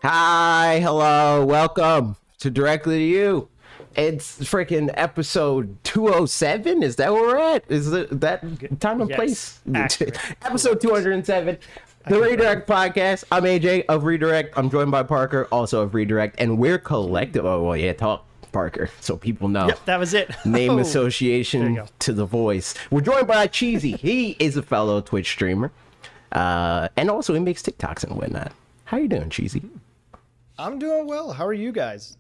Hi, hello, welcome to Directly to You. It's freaking episode 207. Is that where we're at? Is it that time and place? Episode 207. The Redirect Podcast. I'm AJ of Redirect. I'm joined by Parker, also of Redirect, and we're collective. Oh, well, yeah, talk Parker, so people know. Yep, that was it. Name association to the voice. We're joined by Cheesy. He is a fellow Twitch streamer, and also he makes TikToks and whatnot. How you doing, Cheesy? I'm doing well. How are you guys?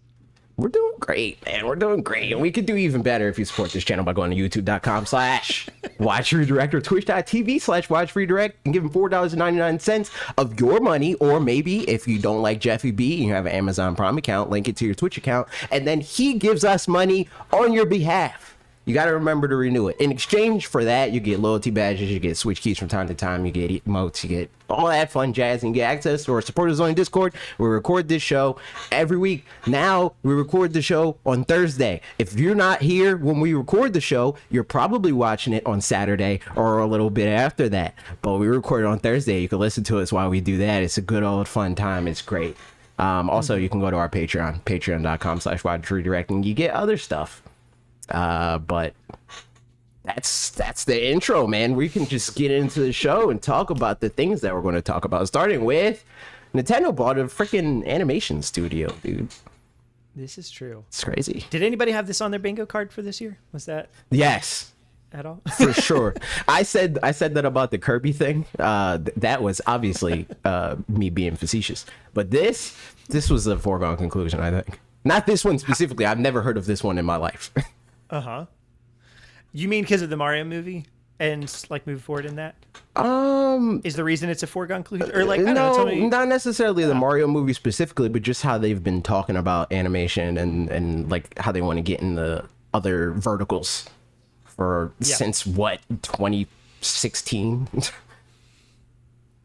We're doing great, man. We're doing great. And we could do even better if you support this channel by going to youtube.com/watchredirect or twitch.tv/watchredirect and give him $4.99 of your money. Or maybe if you don't like Jeffy B and you have an Amazon Prime account, link it to your Twitch account. And then he gives us money on your behalf. You got to remember to renew it. In exchange for that, you get loyalty badges, you get Switch keys from time to time, you get emotes, you get all that fun jazz, and you get access to our supporters on Discord. We record this show every week. Now, we record the show on Thursday. If you're not here when we record the show, you're probably watching it on Saturday or a little bit after that. But we record it on Thursday. You can listen to us while we do that. It's a good old fun time. It's great. Also, you can go to our Patreon, patreon.com/watchredirect, and you get other stuff. But that's the intro, man. We can just get into the show and talk about the things that we're going to talk about, starting with Nintendo bought a freaking animation studio, dude. This is true. It's crazy. Did anybody have this on their bingo card for this year? Was that yes at all? For sure. I said that about the Kirby thing. That was obviously me being facetious, but this was a foregone conclusion, I think. Not this one specifically. I've never heard of this one in my life. Uh-huh. You mean because of the Mario movie and like move forward in that? Is the reason it's a foregone conclusion? Or like, I don't know, tell me. Not necessarily the Mario movie specifically, but just how they've been talking about animation and like how they want to get in the other verticals since what, 2016?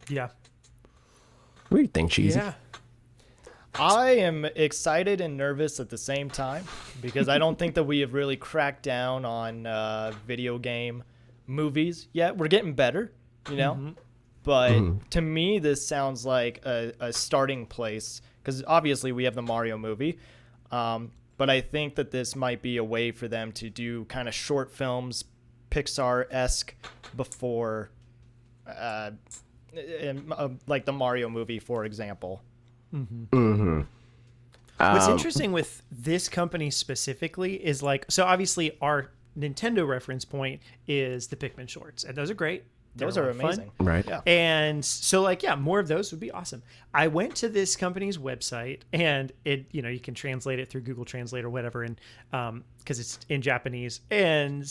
Yeah. What do you think, Cheesy? Yeah. I am excited and nervous at the same time because I don't think that we have really cracked down on video game movies yet. We're getting better, you know? But to me, this sounds like a starting place because obviously we have the Mario movie. But I think that this might be a way for them to do kind of short films, Pixar-esque before, like the Mario movie, for example. What's interesting with this company specifically is like, so obviously our Nintendo reference point is the Pikmin shorts, and those are great. Those are amazing. Right. Yeah. And so like, yeah, more of those would be awesome. I went to this company's website and it, you can translate it through Google Translate or whatever. And, cause it's in Japanese and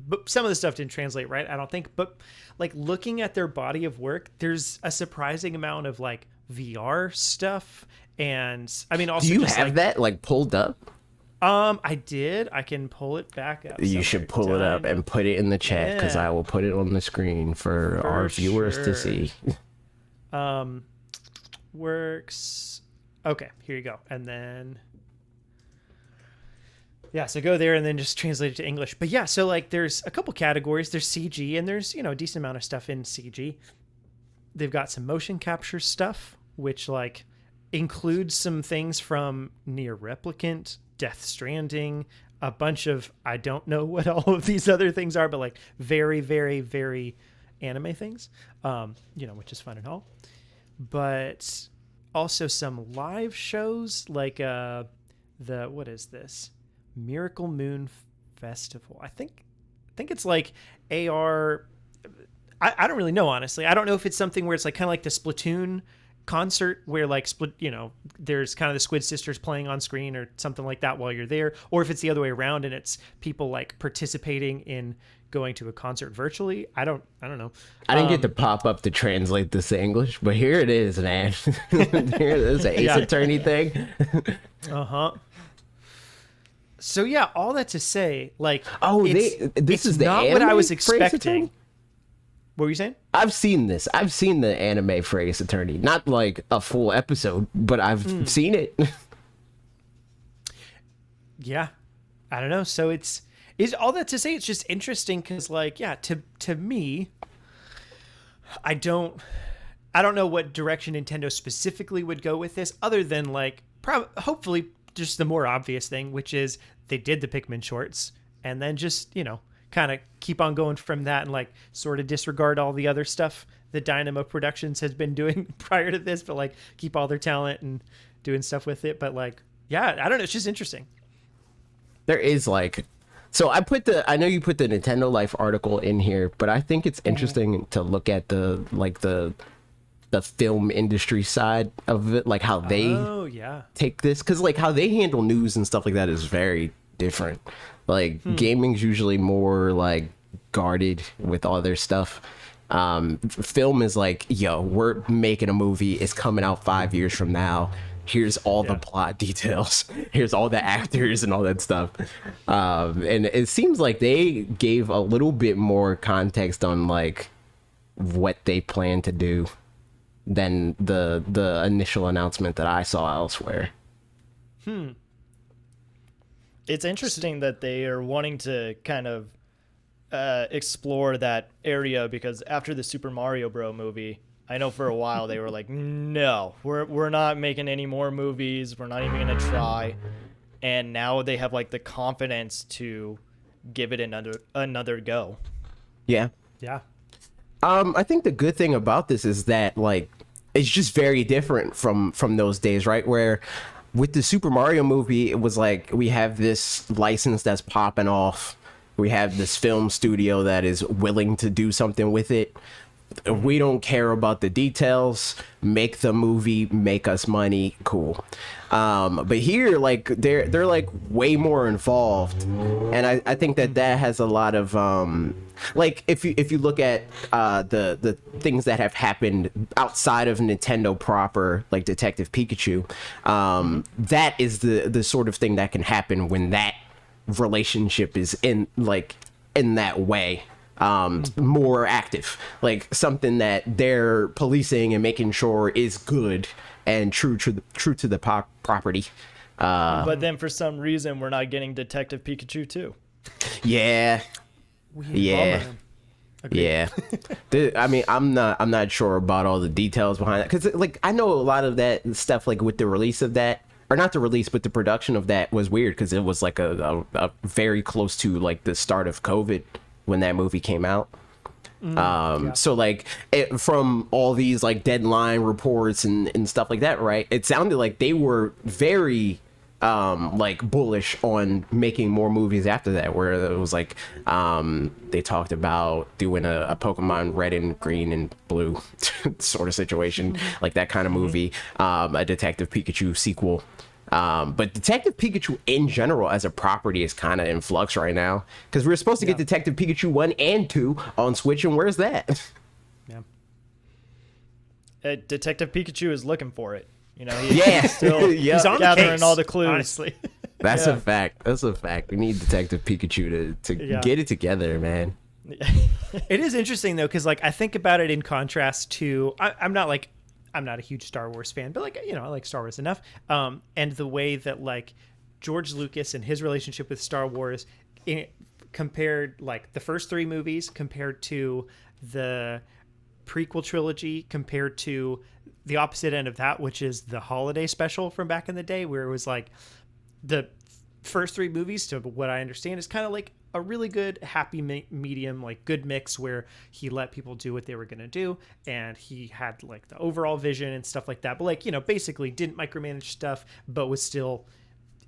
but some of the stuff didn't translate right, I don't think, but like looking at their body of work, there's a surprising amount of like VR stuff. And I mean, also, do you have that like pulled up? I did. I can pull it back up. You should pull it up and put it in the chat because I will put it on the screen for our viewers to see. Works. Okay, here you go. And then, yeah, so go there and then just translate it to English. But yeah, so like there's a couple categories. There's CG and there's, a decent amount of stuff in CG. They've got some motion capture stuff, which like includes some things from Nier Replicant, Death Stranding, a bunch of, I don't know what all of these other things are, but like very, very, very anime things, which is fun and all. But also some live shows like what is this? Miracle Moon Festival. I think it's like AR. I don't really know, honestly. I don't know if it's something where it's like kind of like the Splatoon concert where like there's kind of the Squid Sisters playing on screen or something like that while you're there, or if it's the other way around and it's people like participating in going to a concert virtually. I don't know. I didn't get to pop up to translate this to English, but here it is, man. Here it is, an Ace Attorney thing. So yeah, all that to say, like, this is not what I was expecting. What were you saying? I've seen this. I've seen the anime for Ace Attorney. Not like a full episode, but I've seen it. Yeah. I don't know. So it's all that to say, it's just interesting because like, yeah, to me, I don't I don't know what direction Nintendo specifically would go with this, other than like hopefully just the more obvious thing, which is they did the Pikmin shorts, and then just kind of keep on going from that, and like sort of disregard all the other stuff that Dynamo Productions has been doing prior to this, but like keep all their talent and doing stuff with it. But like, yeah, I don't know. It's just interesting. There is like, so I know you put the Nintendo Life article in here, but I think it's interesting to look at the film industry side of it, like how they take this, because like how they handle news and stuff like that is very different. Like gaming's usually more like guarded with all their stuff. Film is like, yo, we're making a movie, it's coming out 5 years from now, here's all the plot details, here's all the actors and all that stuff. And it seems like they gave a little bit more context on like what they plan to do than the initial announcement that I saw elsewhere. It's interesting that they are wanting to kind of explore that area, because after the Super Mario Bros. Movie, I know for a while they were like, no, we're not making any more movies. We're not even going to try. And now they have like the confidence to give it another go. Yeah. Yeah. I think the good thing about this is that like it's just very different from those days, right? Where with the Super Mario movie, it was like we have this license that's popping off. We have this film studio that is willing to do something with it. We don't care about the details. Make the movie, make us money, cool. But here, like they're like way more involved, and I think that has a lot of like if you look at the things that have happened outside of Nintendo proper, like Detective Pikachu, that is the sort of thing that can happen when that relationship is in that way. More active, like something that they're policing and making sure is good and true to the property. But then for some reason we're not getting Detective Pikachu 2. Yeah. Yeah. I mean, I'm not sure about all the details behind that, because like I know a lot of that stuff, like with the release of that, or not the release, but the production of that was weird because it was like a very close to like the start of COVID when that movie came out. So like from all these like deadline reports and stuff like that, right, it sounded like they were very like bullish on making more movies after that, where it was like they talked about doing a Pokemon Red and Green and Blue sort of situation, like that kind of movie, a Detective Pikachu sequel. But Detective Pikachu in general as a property is kind of in flux right now, because we were supposed to get Detective Pikachu 1 and 2 on Switch, and where's that? Detective Pikachu is looking for it. He's still he's on gathering the case, all the clues. honestly. That's a fact. That's a fact. We need Detective Pikachu to get it together, man. It is interesting though, because like I think about it in contrast to I'm not a huge Star Wars fan, but like I like Star Wars enough. And the way that like George Lucas and his relationship with Star Wars compared like the first 3 movies compared to the prequel trilogy compared to the opposite end of that, which is the holiday special from back in the day, where it was like the first 3 movies, to what I understand, is kind of like a really good happy medium, like good mix, where he let people do what they were going to do, and he had like the overall vision and stuff like that, but like basically didn't micromanage stuff, but was still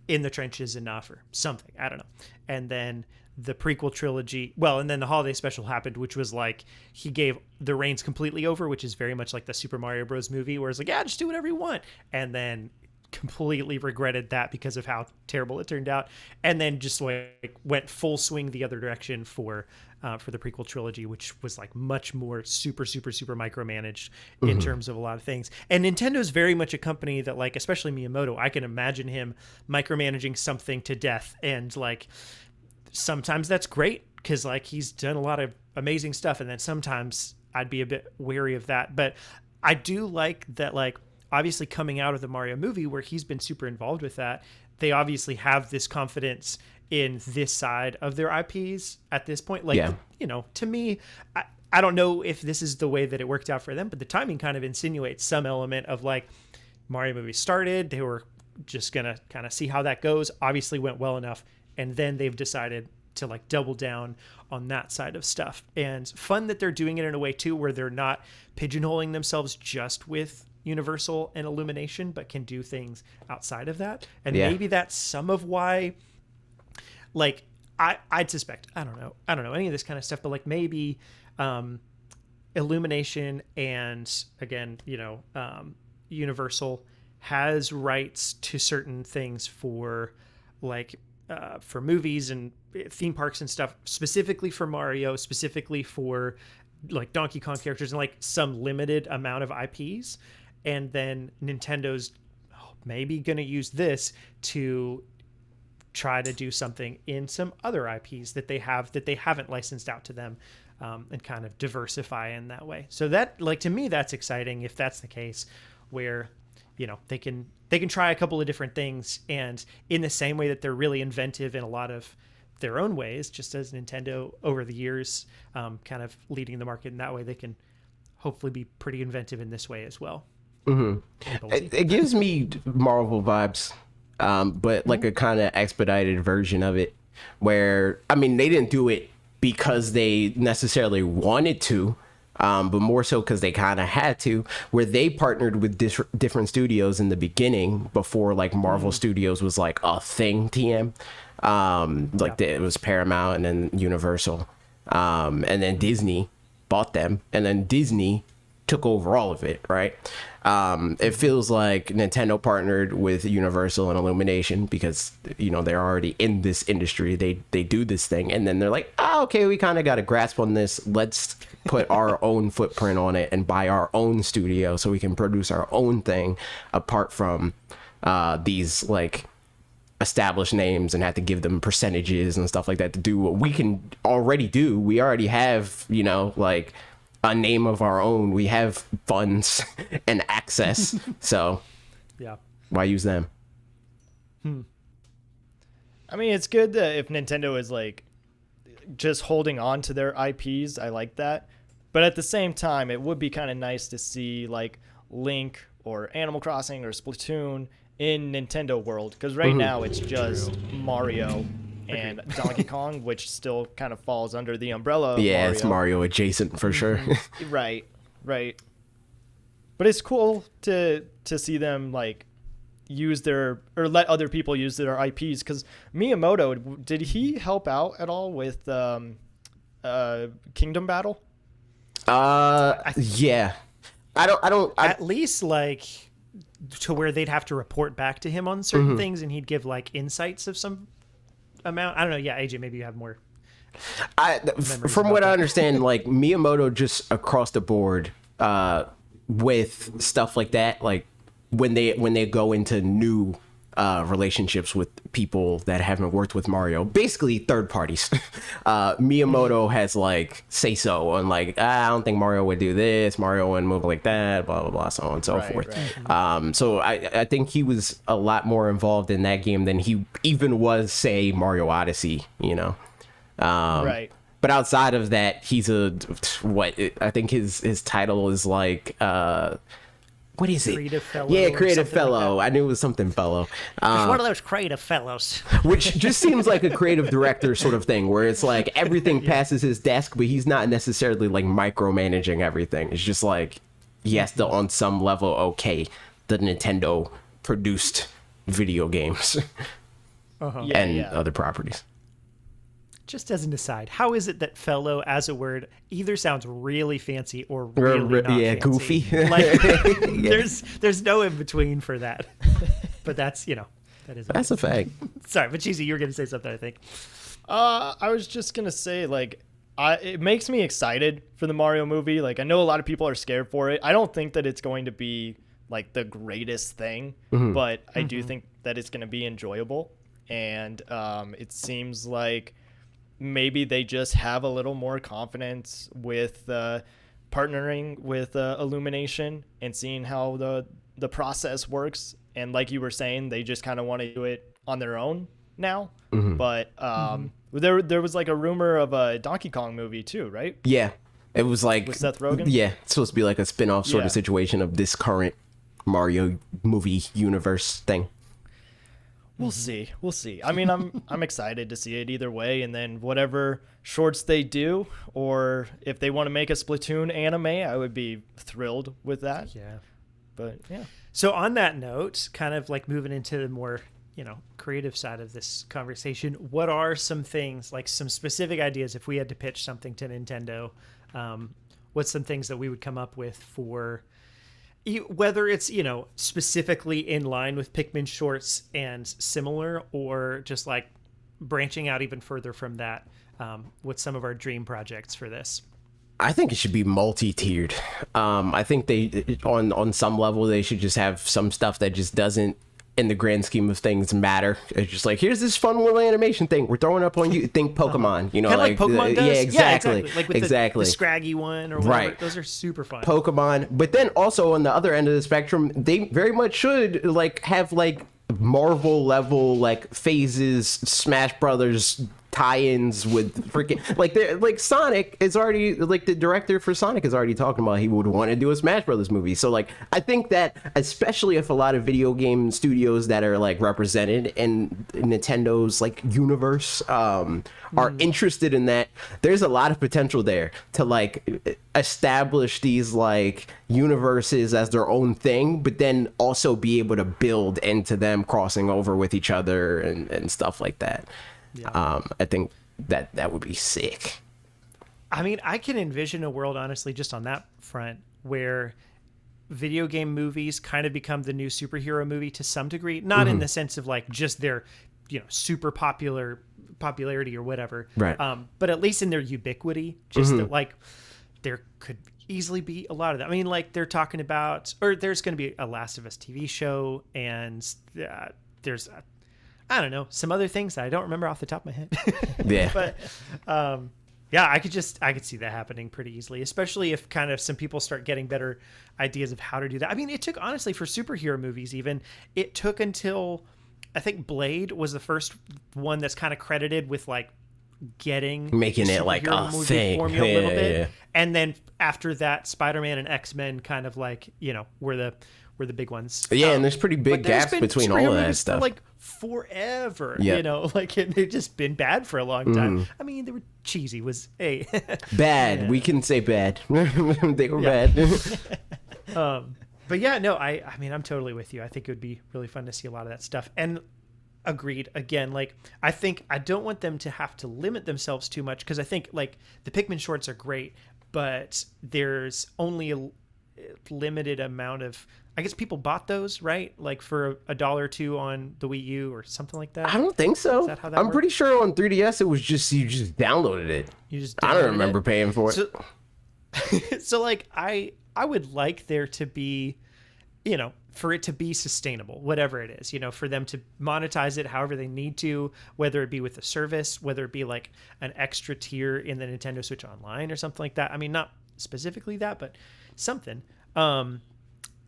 in the trenches enough or something, I don't know. And then the prequel trilogy, and then the holiday special happened, which was like he gave the reins completely over, which is very much like the Super Mario Bros. Movie, where it's like, just do whatever you want, and then completely regretted that because of how terrible it turned out, and then just like went full swing the other direction for the prequel trilogy, which was like much more super micromanaged in terms of a lot of things. And Nintendo's very much a company that, like, especially Miyamoto, I can imagine him micromanaging something to death, and like sometimes that's great because like he's done a lot of amazing stuff, and then sometimes I'd be a bit wary of that. But I do like that, like, obviously coming out of the Mario movie where he's been super involved with that, they obviously have this confidence in this side of their IPs at this point. Like, to me, I don't know if this is the way that it worked out for them, but the timing kind of insinuates some element of like Mario movie started. They were just going to kind of see how that goes. Obviously went well enough. And then they've decided to like double down on that side of stuff. And fun that they're doing it in a way too, where they're not pigeonholing themselves just with Universal and Illumination, but can do things outside of that. And maybe that's some of why, like, I'd suspect, I don't know any of this kind of stuff, but like maybe Illumination and again, Universal has rights to certain things for like for movies and theme parks and stuff, specifically for Mario, specifically for like Donkey Kong characters and like some limited amount of IPs. And then Nintendo's maybe going to use this to try to do something in some other IPs that they haven't licensed out to them, and kind of diversify in that way. So that, like, to me, that's exciting if that's the case, where, they can try a couple of different things, and in the same way that they're really inventive in a lot of their own ways, just as Nintendo over the years, kind of leading the market in that way, they can hopefully be pretty inventive in this way as well. Mm-hmm. It gives me Marvel vibes, but like a kind of expedited version of it, where, I mean, they didn't do it because they necessarily wanted to, but more so because they kind of had to, where they partnered with different studios in the beginning before like Marvel Studios was like a thing, TM. It was Paramount and then Universal, and then Disney bought them, and then Disney took over all of it, right? It feels like Nintendo partnered with Universal and Illumination because, they're already in this industry. They do this thing, and then they're like, oh, okay, we kind of got a grasp on this. Let's put our own footprint on it and buy our own studio so we can produce our own thing apart from these like established names and have to give them percentages and stuff like that to do what we can already do. We already have, like a name of our own. We have funds and access. So yeah, why use them? I mean, it's good that if Nintendo is like just holding on to their IPs, I like that. But at the same time, it would be kind of nice to see like Link or Animal Crossing or Splatoon in Nintendo world, because right now it's just Mario and Donkey Kong, which still kind of falls under the umbrella of Mario. It's Mario adjacent for sure. Right. But it's cool to see them like use their, or let other people use their IPs, because Miyamoto, did he help out at all with Kingdom Battle? Yeah. At least like to where they'd have to report back to him on certain things, and he'd give like insights of some amount. I don't know. Yeah, AJ, maybe you have more. From what I understand, like Miyamoto just across the board with stuff like that, like when they go into new relationships with people that haven't worked with Mario, basically third parties. Miyamoto has like say so on like, I don't think Mario would do this, Mario wouldn't move like that, blah blah blah, so on and so forth. Right. So I think he was a lot more involved in that game than he even was, say, Mario Odyssey, right. But outside of that, he's I think his title is like what is it? Creative fellow. Yeah, creative fellow. Like, I knew it was something fellow. He's one of those creative fellows. Which just seems like a creative director sort of thing, where it's like everything passes his desk, but he's not necessarily like micromanaging everything. It's just like he has to, on some level, okay, the Nintendo produced video games and other properties. Just as an aside, how is it that fellow as a word either sounds really fancy or really not fancy? Goofy? Like, there's no in between for that. But that's that's a fact. Sorry, but Cheesy, you were going to say something, I think. I was just going to say, like, it makes me excited for the Mario movie. Like, I know a lot of people are scared for it. I don't think that it's going to be like the greatest thing, but I do think that it's going to be enjoyable. And it seems like maybe they just have a little more confidence with partnering with Illumination and seeing how the process works. And like you were saying, they just kind of want to do it on their own now. But there was like a rumor of a Donkey Kong movie too, right? Yeah. It was like With Seth Rogen? Yeah, it's supposed to be like a spin-off sort Yeah. of situation of this current Mario movie universe thing. We'll see. We'll see. I mean, I'm excited to see it either way, and then whatever shorts they do, or if they want to make a Splatoon anime, I would be thrilled with that. Yeah. But yeah. So on that note, kind of like moving into the more, creative side of this conversation, what are some things, like some specific ideas, if we had to pitch something to Nintendo, what's some things that we would come up with for, whether it's, specifically in line with Pikmin shorts and similar, or just like branching out even further from that, with some of our dream projects for this? I think it should be multi-tiered. I think they, on some level, they should just have some stuff that just doesn't, in the grand scheme of things, matter. It's just like, here's this fun little animation thing we're throwing up on you. Think Pokemon, Kind of like Pokemon does? Yeah, exactly. Like with the Scraggy one or whatever. Right. Those are super fun. Pokemon. But then also on the other end of the spectrum, they very much should like have like Marvel level like phases, Smash Brothers tie-ins with freaking like Sonic is already, like, the director for Sonic is already talking about he would want to do a Smash Brothers movie. So like I think that especially if a lot of video game studios that are like represented in Nintendo's like universe are interested in that, there's a lot of potential there to like establish these like universes as their own thing, but then also be able to build into them crossing over with each other and stuff like that. Yeah. I think that would be sick. I mean, I can envision a world, honestly, just on that front, where video game movies kind of become the new superhero movie to some degree, not in the sense of like just their, super popularity or whatever, Right. But at least in their ubiquity, just that like there could easily be a lot of that. I mean, like they're talking about, or there's going to be a Last of Us TV show, and there's I don't know, some other things that I don't remember off the top of my head. Yeah. But yeah, I could see that happening pretty easily, especially if kind of some people start getting better ideas of how to do that. I mean, it took, honestly, for superhero movies even, it took until I think Blade was the first one that's kind of credited with like making it like a movie thing. formula a little bit. Yeah. And then after that, Spider-Man and X-Men kind of like, were the big ones. Yeah, and there's pretty big But there's gaps been between all superhero of that movies stuff. for like forever. Yeah. Like they've just been bad for a long time. I mean, they were cheesy. Was Bad. Yeah. We can say bad. They were Yeah. bad. But yeah, no, I mean, I'm totally with you. I think it would be really fun to see a lot of that stuff. And agreed. Again, like I think I don't want them to have to limit themselves too much, because I think like the Pikmin shorts are great, but there's only a limited amount of, I guess people bought those, right? Like for $1 or $2 on the Wii U or something like that. I don't think so. Is that how that I'm worked? pretty sure on 3DS it was just you just downloaded it. You just I don't downloaded remember it? paying for it. So like I would like there to be, for it to be sustainable, whatever it is, for them to monetize it however they need to, whether it be with a service, whether it be like an extra tier in the Nintendo Switch Online or something like that. I mean, not specifically that, but something.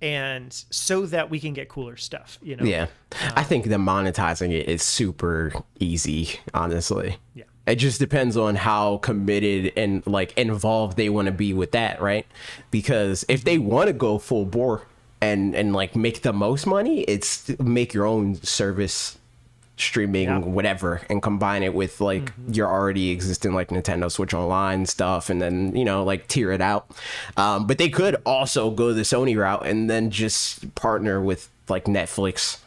And so that we can get cooler stuff, Yeah. I think the monetizing it is super easy, honestly. Yeah. It just depends on how committed and like involved they want to be with that, right? Because if they want to go full bore and like make the most money, it's make your own service, streaming, whatever, and combine it with like your already existing like Nintendo Switch Online stuff, and then like tier it out. But they could also go the Sony route and then just partner with like Netflix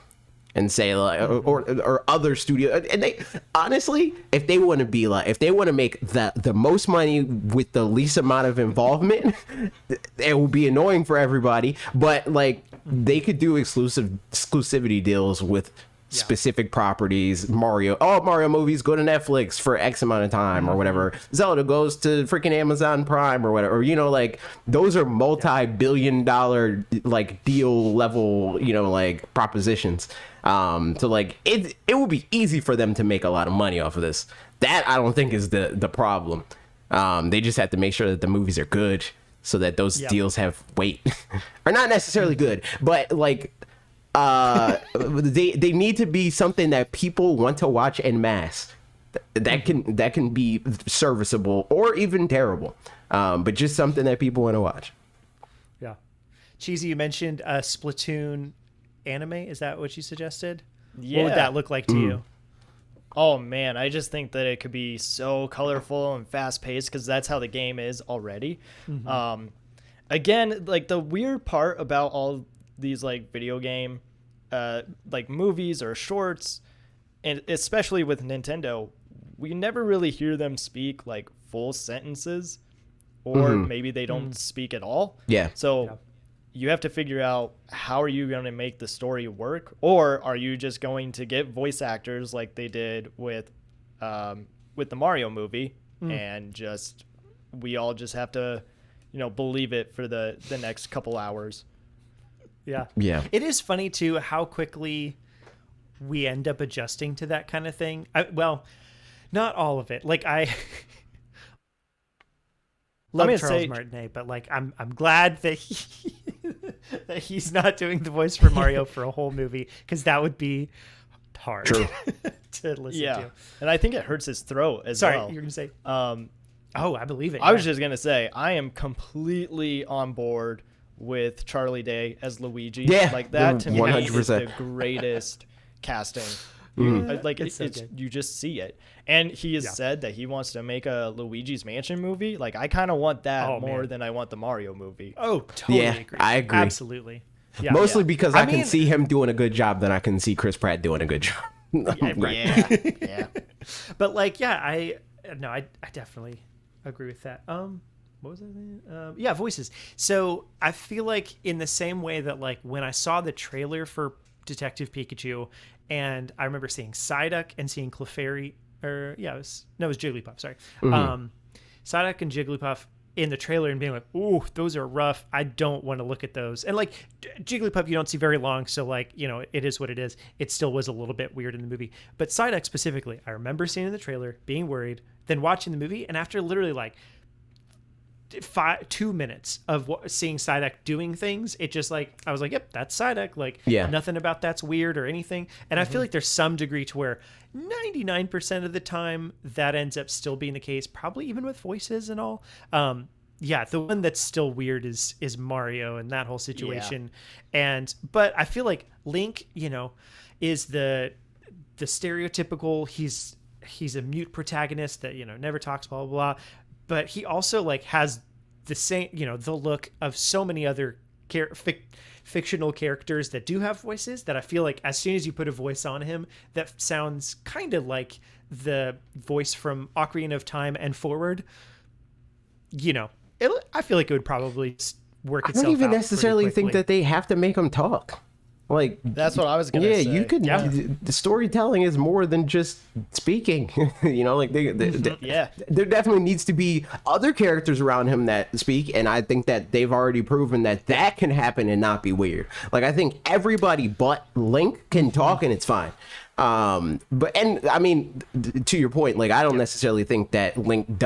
and say like or other studio. And they honestly, if they want to be like, if they want to make the most money with the least amount of involvement, it will be annoying for everybody. But like they could do exclusivity deals with specific properties. Mario movies go to Netflix for X amount of time or whatever. Zelda goes to freaking Amazon Prime or whatever. Like those are multi-billion-dollar like deal level, like propositions. So like it will be easy for them to make a lot of money off of this. That I don't think is the problem. They just have to make sure that the movies are good so that those deals have weight. Or not necessarily good, but like they need to be something that people want to watch en masse. That can be serviceable or even terrible. But just something that people want to watch. Yeah. Cheesy, you mentioned a Splatoon anime. Is that what you suggested? Yeah. What would that look like to you? Oh man, I just think that it could be so colorful and fast paced because that's how the game is already. Again, like the weird part about all these like video game like movies or shorts, and especially with Nintendo, we never really hear them speak like full sentences, or maybe they don't speak at all. Yeah. So you have to figure out how are you going to make the story work, or are you just going to get voice actors like they did with the Mario movie, and just we all just have to, you know, believe it for the next couple hours. Yeah. Yeah. It is funny too how quickly we end up adjusting to that kind of thing. Well, not all of it. Like I love Charles Martinet, but like I'm glad that that he's not doing the voice for Mario for a whole movie, because that would be hard to listen to. And I think it hurts his throat as well. Sorry, you're gonna say. I believe it. I was just gonna say I am completely on board with Charlie Day as Luigi. Yeah, like that to me 100%. is the greatest casting. Like it's you just see it, and he has said that he wants to make a Luigi's Mansion movie. Like I kind of want that more than I want the Mario movie. Oh, totally agree. I agree. Absolutely. Yeah. Mostly because I can see him doing a good job than I can see Chris Pratt doing a good job. Yeah. But like, I definitely agree with that. What was that? Voices. So I feel like in the same way that like when I saw the trailer for Detective Pikachu, and I remember seeing Psyduck and seeing Clefairy, it was Jigglypuff. Sorry, Psyduck and Jigglypuff in the trailer and being like, "Ooh, those are rough. I don't want to look at those." And like Jigglypuff, you don't see very long, so like it is what it is. It still was a little bit weird in the movie, but Psyduck specifically, I remember seeing in the trailer, being worried, then watching the movie, and after literally like 2 minutes of seeing Psyduck doing things, it just like I was like, yep, that's Psyduck. Like nothing about that's weird or anything. And I feel like there's some degree to where 99% of the time that ends up still being the case, probably even with voices and all. The one that's still weird is Mario and that whole situation. But I feel like Link, is the stereotypical he's a mute protagonist that never talks, blah blah blah. But he also like has the same, the look of so many other fictional characters that do have voices, that I feel like as soon as you put a voice on him that sounds kind of like the voice from Ocarina of Time and forward, I feel like it would probably work itself out. I don't even necessarily think that they have to make him talk. Like that's what I was gonna say. You could. The storytelling is more than just speaking. Like there definitely needs to be other characters around him that speak, and I think that they've already proven that can happen and not be weird. Like I think everybody but Link can talk, and it's fine. To your point, like I don't necessarily think that Link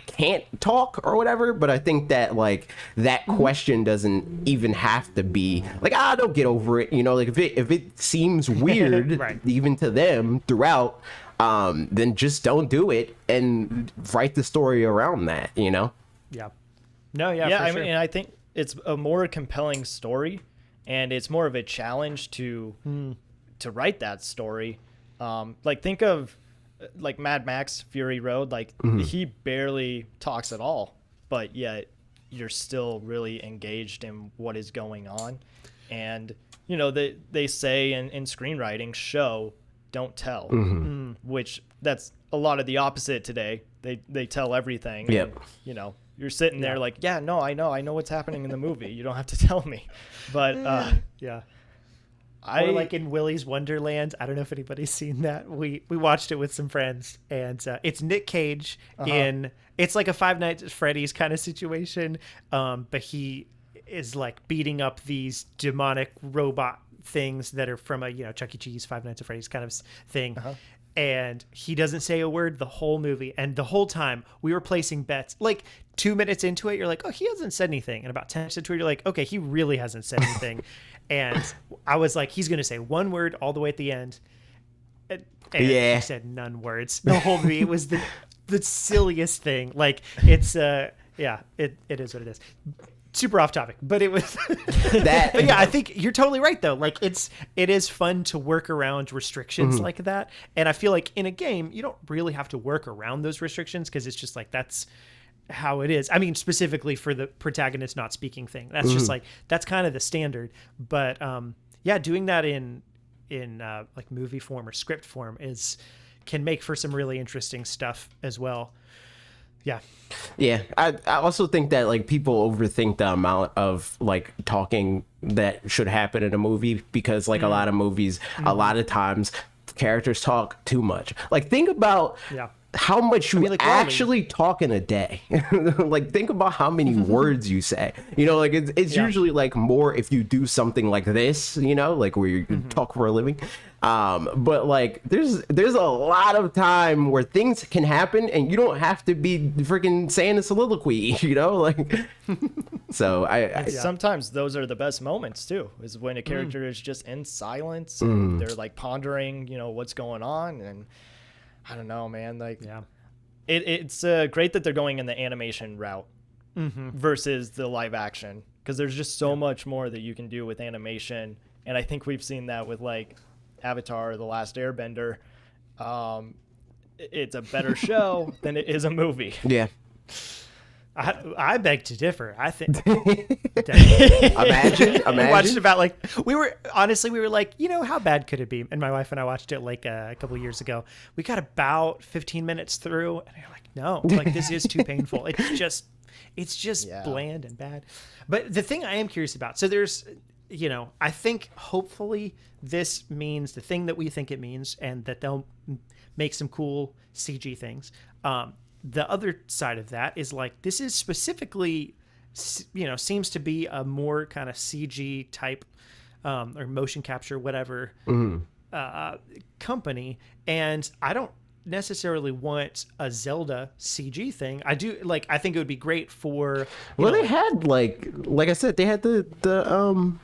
can't talk or whatever, but I think that like that question doesn't even have to be like, don't get over it, like if it seems weird even to them throughout, then just don't do it and write the story around that. For sure. I think it's a more compelling story, and it's more of a challenge to write that story. Like think of like Mad Max Fury Road, like he barely talks at all, but yet you're still really engaged in what is going on. And they say in screenwriting, show, don't tell, which that's a lot of the opposite today. They tell everything. Yep. And, you're sitting there like, I know what's happening in the movie. You don't have to tell me. But or like in Willy's Wonderland, I don't know if anybody's seen that. We watched it with some friends, and it's Nick Cage it's like a Five Nights at Freddy's kind of situation, but he is like beating up these demonic robot things that are from a Chuck E. Cheese, Five Nights at Freddy's kind of thing. And he doesn't say a word the whole movie, and the whole time we were placing bets. Like 2 minutes into it, you're like, oh, he hasn't said anything, and about 10 minutes into it, you're like, okay, he really hasn't said anything. And I was like, he's gonna say one word all the way at the end, and he said none words the whole movie. It was the silliest thing. Like it's yeah, it is what it is. Super off topic, but it was That, but yeah, I think you're totally right though. Like it is fun to work around restrictions like that. And I feel like in a game, you don't really have to work around those restrictions because it's just like that's how it is. I mean, specifically for the protagonist not speaking thing. That's just like that's kind of the standard. But yeah, doing that in like movie form or script form can make for some really interesting stuff as well. Yeah. Yeah, I also think that like people overthink the amount of like talking that should happen in a movie because like a lot of movies, a lot of times characters talk too much. Like think about how much you actually talk in a day. Like think about how many words you say. You know, like it's usually like more if you do something like this, you know, like where you talk for a living. But like there's a lot of time where things can happen and you don't have to be freaking saying a soliloquy, you know, like so I sometimes those are the best moments too, is when a character is just in silence and they're like pondering, you know, what's going on. And I don't know, man, like it's great that they're going in the animation route versus the live action, because there's just so much more that you can do with animation. And I think we've seen that with like Avatar, The Last Airbender. It's a better show than it is a movie. Yeah. I beg to differ. I think imagine we watched about like we were like, you know, how bad could it be? And my wife and I watched it like a couple of years ago. We got about 15 minutes through and you're like, no, like this is too painful. It's just bland and bad. But the thing I am curious about, so there's, you know, I think hopefully this means the thing that we think it means and that they'll make some cool CG things. The other side of that is like, this is specifically, you know, seems to be a more kind of CG type or motion capture, whatever company. And I don't necessarily want a Zelda CG thing. I do like, I think it would be great for, they had like I said, they had the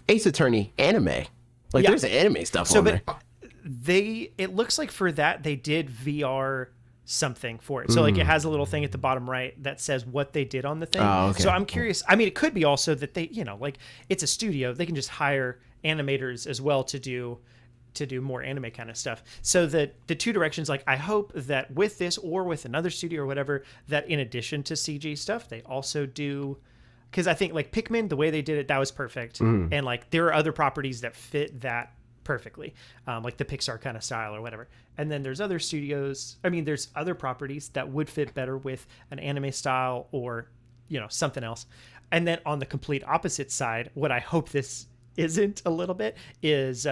Ace Attorney anime. Like there's anime stuff on there. It looks like for that they did VR something for it. So like it has a little thing at the bottom right that says what they did on the thing. Oh, okay. So I'm curious. I mean, it could be also that they, you know, like it's a studio. They can just hire animators as well to do more anime kind of stuff. So that the two directions, like I hope that with this or with another studio or whatever, that in addition to CG stuff, they also do, because I think like Pikmin, the way they did it, that was perfect. And like there are other properties that fit that perfectly, like the Pixar kind of style or whatever. And then there's other studios, I mean, there's other properties that would fit better with an anime style or, you know, something else. And then on the complete opposite side, what I hope this isn't a little bit is,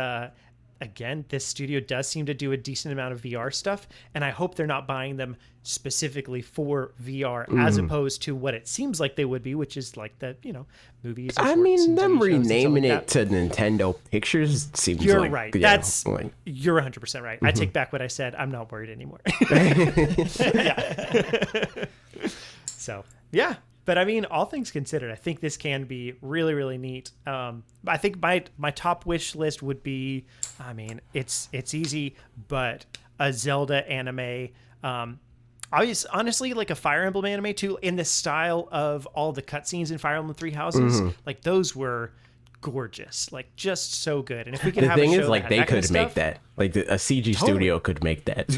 again, this studio does seem to do a decent amount of VR stuff, and I hope they're not buying them specifically for VR as opposed to what it seems like they would be, which is like the, you know, movies. I mean, them renaming it to Nintendo Pictures seems you're like... right. Yeah, you're 100% right. I take back what I said. I'm not worried anymore. So, yeah. But I mean, all things considered, I think this can be really, really neat. I think my top wish list would be, I mean, it's easy, but a Zelda anime. Honestly, like a Fire Emblem anime too, in the style of all the cutscenes in Fire Emblem Three Houses. Like those were gorgeous, like just so good. And if we could have a show is, like they could make that, like a CG studio could make that.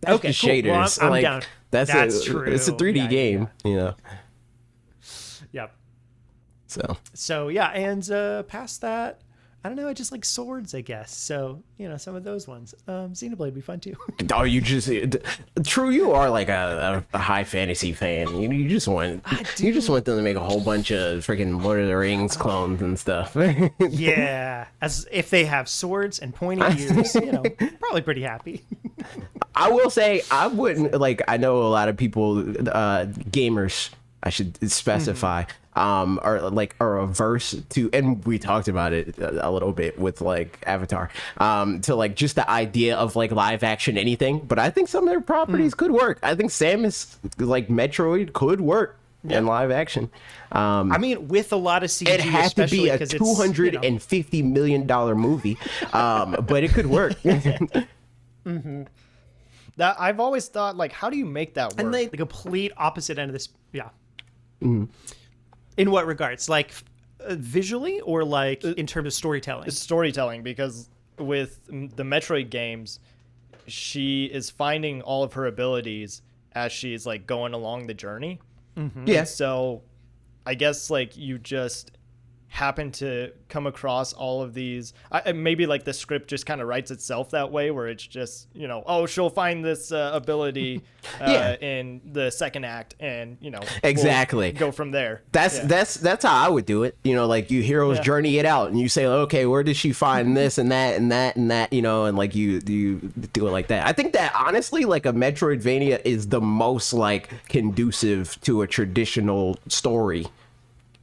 That's okay, just cool. shaders. Well, I'm like, down. That's true. It's a 3D game, you know. Yep. So yeah, and past that, I don't know. I just like swords, I guess. So you know, some of those ones. Xenoblade would be fun too. Oh, you just true. You are like a high fantasy fan. You just want them to make a whole bunch of freaking Lord of the Rings clones and stuff. Yeah, as if they have swords and pointy ears, you know, probably pretty happy. I will say I wouldn't like. I know a lot of people, gamers, I should specify, are averse to, and we talked about it a little bit with like Avatar, to like just the idea of like live action anything. But I think some of their properties could work. I think Samus, like Metroid, could work in live action. I mean, with a lot of CG, it had to be a $250 million movie, but it could work. That I've always thought, like, how do you make that work? And the complete opposite end of this, yeah. In what regards? Like visually or like in terms of storytelling? Storytelling, because with the Metroid games, she is finding all of her abilities as she's like going along the journey. Yeah. And so I guess like you just happen to come across all of these, maybe like the script just kind of writes itself that way, where it's just, you know, oh, she'll find this ability in the second act, and you know, exactly we'll go from there. That's how I would do it. You know, like you heroes journey it out, and you say, okay, where did she find this and that and that and that, you know, and like you do it like that. I think that honestly, like a Metroidvania is the most like conducive to a traditional story,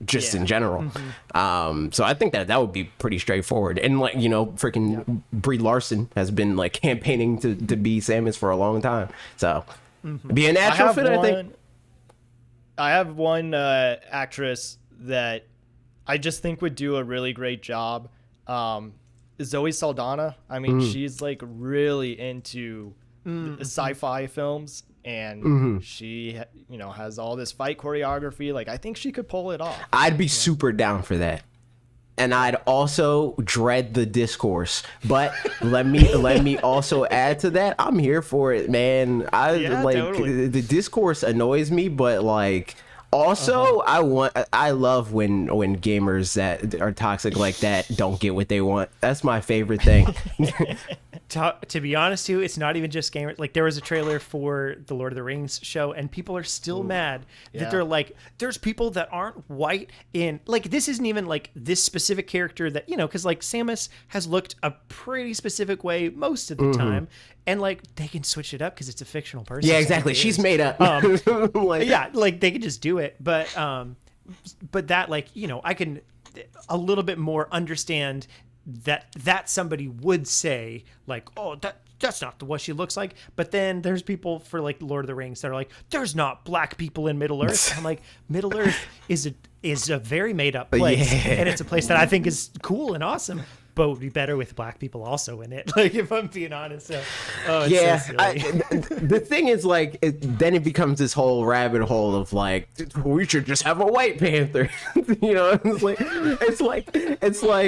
just in general. So I think that would be pretty straightforward. And like, you know, freaking Brie Larson has been like campaigning to be Samus for a long time. So be a natural fit, I think. I have one actress that I just think would do a really great job. Zoe Saldana. I mean, she's like really into sci-fi films. And she, you know, has all this fight choreography. Like, I think she could pull it off. I'd be super down for that. And I'd also dread the discourse. But let me also add to that. I'm here for it, man. Totally. The discourse annoys me, but like also I love when gamers that are toxic like that don't get what they want. That's my favorite thing. To be honest, too, it's not even just gamers. Like, there was a trailer for the Lord of the Rings show, and people are still mad that they're like, there's people that aren't white in, like, this isn't even like this specific character that, you know, because like Samus has looked a pretty specific way most of the time, and like they can switch it up because it's a fictional person. Yeah, exactly. She's made up. Like they could just do it, but that, like, you know, I can a little bit more understand that somebody would say like, oh, that's not what she looks like. But then there's people for like Lord of the Rings that are like, there's not black people in Middle Earth. I'm like, Middle Earth is a very made up place, and it's a place that I think is cool and awesome, but would be better with black people also in it. Like, if I'm being honest. So, it's so silly. The thing is, like, then it becomes this whole rabbit hole of like, we should just have a white panther. You know, it's like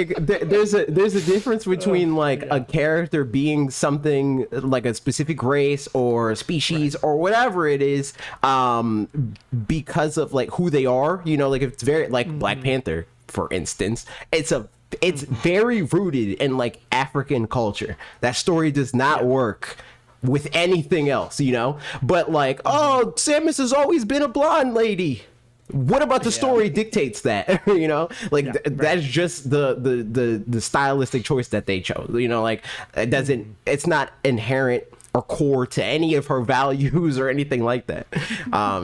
there's a difference between like a character being something like a specific race or species or whatever it is, because of like who they are. You know, like if it's very like Black Panther, for instance, it's very rooted in like African culture. That story does not work with anything else, you know? But like, oh, Samus has always been a blonde lady. What about the story dictates that? You know, like that's just the stylistic choice that they chose. You know, like it's not inherent or core to any of her values or anything like that.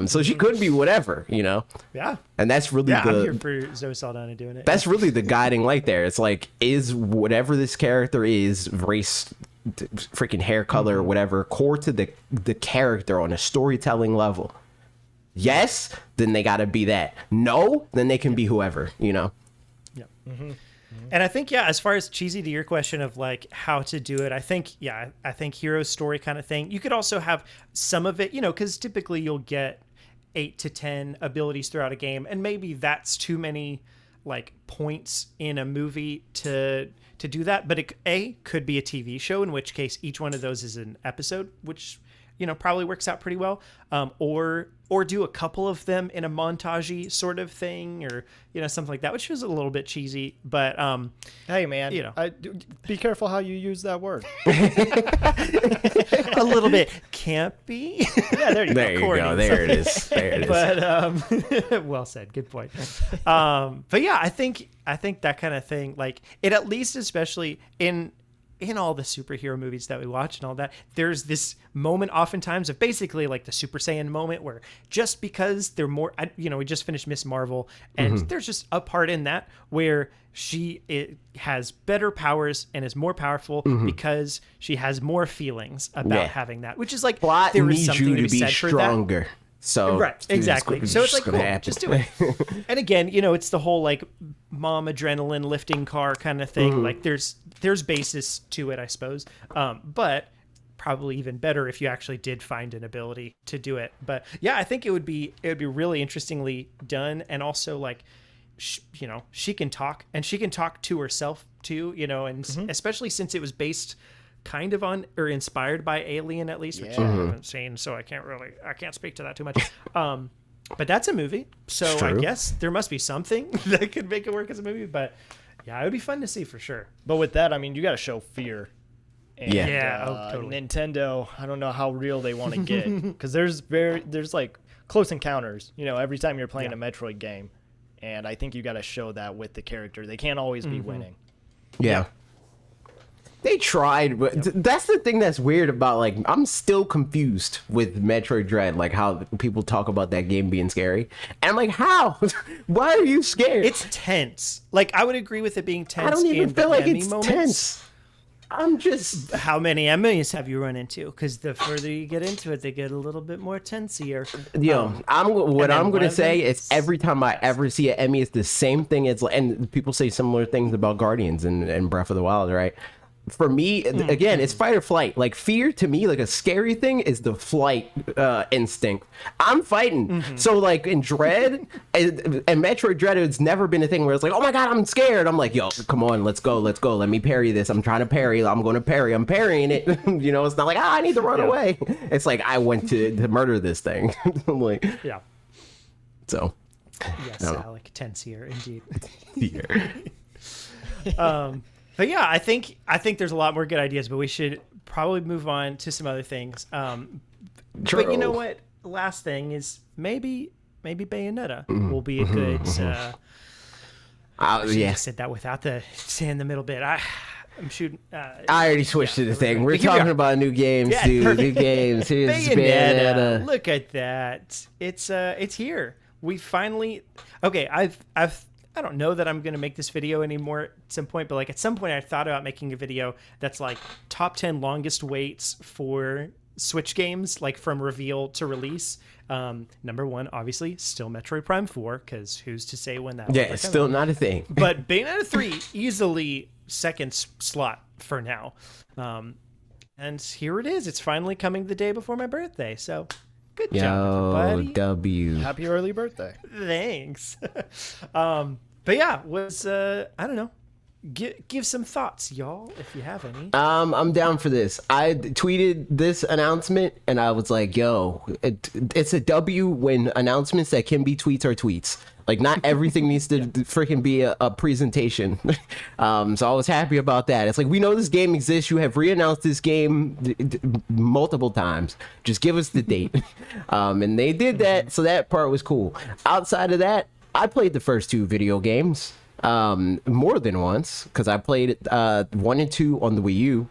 So she could be whatever, you know? Yeah. And that's really I'm here for Zoe Saldana doing it. That's really the guiding light there. It's like, is whatever this character is, race, freaking hair color, or whatever, core to the character on a storytelling level? Yes, then they gotta be that. No, then they can be whoever, you know? Yeah. And I think, as far as cheesy, to your question of like how to do it, I think hero story kind of thing. You could also have some of it, you know, because typically you'll get 8 to 10 abilities throughout a game, and maybe that's too many like points in a movie to do that. But it could be a TV show, in which case each one of those is an episode, which, you know, probably works out pretty well. Or do a couple of them in a montagey sort of thing, or, you know, something like that, which is a little bit cheesy. But hey, man, you know, be careful how you use that word. A little bit campy. Yeah, there you go. There it is. But well said. Good point. But yeah, I think that kind of thing, like it, at least especially in all the superhero movies that we watch and all that, there's this moment oftentimes of basically like the Super Saiyan moment, where just because they're more, you know, we just finished Miss Marvel, and there's just a part in that where she has better powers and is more powerful because she has more feelings about having that, which is like, plot there is needs something you to to be said for stronger. that. So right, exactly. So it's like, cool, just do it. And again, you know, it's the whole like mom adrenaline lifting car kind of thing. Like there's basis to it, I suppose. But probably even better if you actually did find an ability to do it. But yeah, I think it would be really interestingly done, and also like she can talk, and she can talk to herself too, and especially since it was based kind of on or inspired by Alien, at least, which I haven't seen, so I can't speak to that too much. But that's a movie, so I guess there must be something that could make it work as a movie. But yeah, it would be fun to see for sure. But with that, I mean, you got to show fear. And, Totally. Nintendo, I don't know how real they want to get, because there's like close encounters, every time you're playing a Metroid game, and I think you got to show that with the character. They can't always be winning. Yeah. They tried, but that's the thing that's weird about, like, I'm still confused with Metroid Dread, like how people talk about that game being scary. And I'm like, how? Why are you scared? It's tense. Like, I would agree with it being tense. I don't even feel like it's moments. tense. I'm just... How many enemies have you run into? Because the further you get into it, they get a little bit more tensier. I'm going to say is every time I ever see an enemy, it's the same thing. And people say similar things about Guardians and Breath of the Wild, right? For me, again, it's fight or flight. Like, fear to me, like a scary thing, is the flight instinct. I'm fighting. So, like, in Dread and Metroid Dread, it's never been a thing where it's like, oh my god, I'm scared. I'm like, yo, come on, let's go. Let me parry this. I'm trying to parry. I'm going to parry. I'm parrying it. It's not like, I need to run away. It's like, I went to murder this thing. Like, yeah. So. Yes, Alec, tensier indeed. Fear. But yeah, I think there's a lot more good ideas, but we should probably move on to some other things. But you know what? Last thing is maybe Bayonetta will be a good. I said that without the say in the middle bit. I'm shooting. I already switched to the thing. We're talking about new games, dude. Perfect. New games. Here's Bayonetta. Look at that. It's here. We finally. Okay, I don't know that I'm going to make this video anymore at some point, but like at some point I thought about making a video that's like top 10 longest waits for Switch games, like from reveal to release. Number one, obviously, still Metroid Prime 4, because who's to say when that? Yeah, it's still not a thing. But Bayonetta 3 easily second slot for now. And here it is. It's finally coming the day before my birthday. So good job, everybody. W. Happy early birthday. Thanks. But yeah, I don't know. Give some thoughts, y'all, if you have any. I'm down for this. I tweeted this announcement and I was like, yo, it's a W when announcements that can be tweets are tweets. Like, not everything needs to freaking be a presentation. So I was happy about that. It's like, we know this game exists. You have re-announced this game multiple times. Just give us the date. And they did that, so that part was cool. Outside of that, I played the first two video games more than once, because I played 1 and 2 on the Wii U,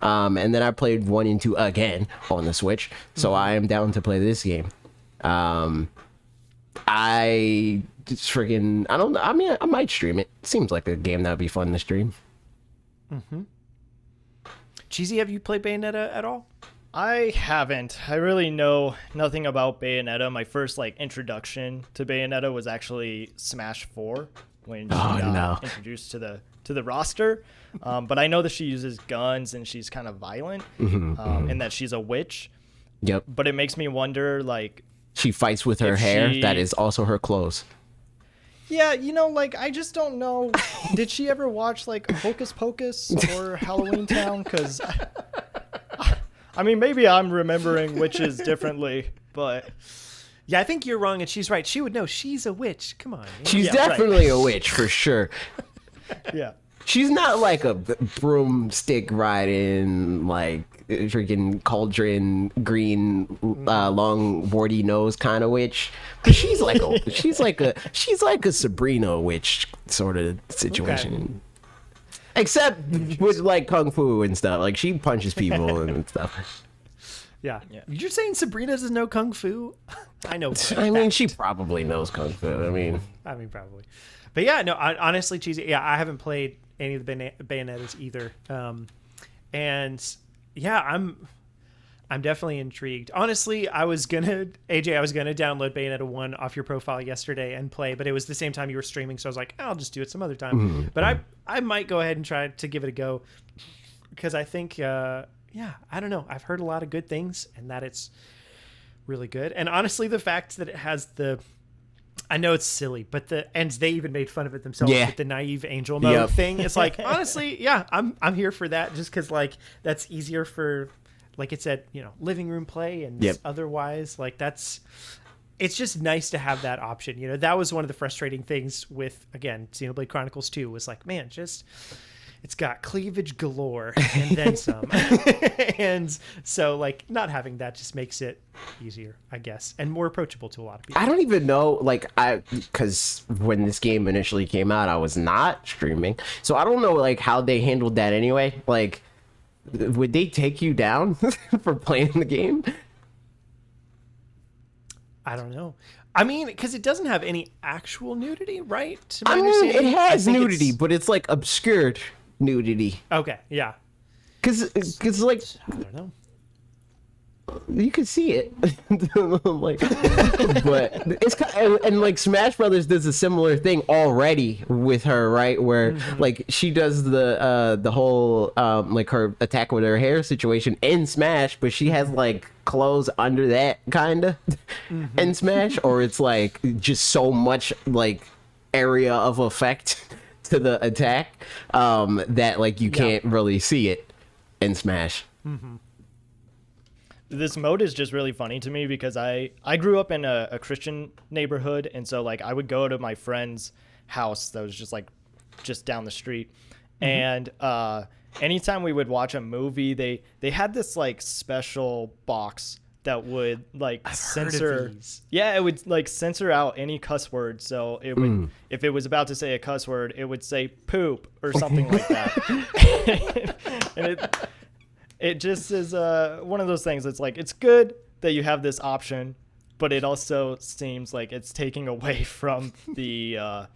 and then I played 1 and 2 again on the Switch. So I am down to play this game. I just friggin' I don't know. I mean, I might stream it. Seems like a game that would be fun to stream. Cheesy, have you played Bayonetta at all? I haven't. I really know nothing about Bayonetta. My first introduction to Bayonetta was actually Smash 4 when she got introduced to the roster. But I know that she uses guns and she's kind of violent, and that she's a witch. Yep. But it makes me wonder, she fights with her hair. That is also her clothes. Yeah, I just don't know. Did she ever watch Hocus Pocus or Halloween Town? Because I mean, maybe I'm remembering witches differently, but yeah, I think you're wrong, and she's right. She would know. She's a witch. Come on. She's definitely a witch for sure. Yeah. She's not like a broomstick riding, freaking cauldron green, long warty nose kind of witch. But she's like a Sabrina witch sort of situation. Okay. Except with kung fu and stuff. She punches people and stuff. Yeah. You're saying Sabrina doesn't know kung fu? I know. I mean, she probably knows kung fu. I mean, probably. But yeah, no, honestly, Cheesy, yeah, I haven't played any of the Bayonettas either. And yeah, I'm definitely intrigued. Honestly, I was gonna download Bayonetta 1 off your profile yesterday and play, but it was the same time you were streaming, so I was like, I'll just do it some other time. But I might go ahead and try to give it a go, because I think yeah, I don't know. I've heard a lot of good things, and that it's really good. And honestly, the fact that it has I know it's silly, but and they even made fun of it themselves with the naive angel mode thing. It's like, honestly, yeah, I'm here for that, just because like that's easier for, like it said, living room play and otherwise, like it's just nice to have that option. That was one of the frustrating things with, again, Xenoblade Chronicles 2 was like, man, it's got cleavage galore and then some. And so like not having that just makes it easier, I guess, and more approachable to a lot of people. I don't even know, like, because when this game initially came out, I was not streaming. So I don't know, like, how they handled that anyway. Like, would they take you down for playing the game? I don't know. I mean, because it doesn't have any actual nudity, right? To my I mean, it understanding? has nudity, but it's, like, obscured nudity. Okay, yeah. Because like, I don't know. you can see it. Like, but it's kind of, and like Smash Brothers does a similar thing already with her, right? Where like she does the whole like her attack with her hair situation in Smash, but she has like clothes under that kind of in Smash, or it's like just so much like area of effect to the attack that like you can't really see it in Smash. This mode is just really funny to me because I grew up in a Christian neighborhood, and so like I would go to my friend's house that was just down the street, and anytime we would watch a movie, they had this like special box that would like censor. Yeah, it would like censor out any cuss word. So it would, if it was about to say a cuss word, it would say poop or something like that. And it just is one of those things. It's like, it's good that you have this option, but it also seems like it's taking away from the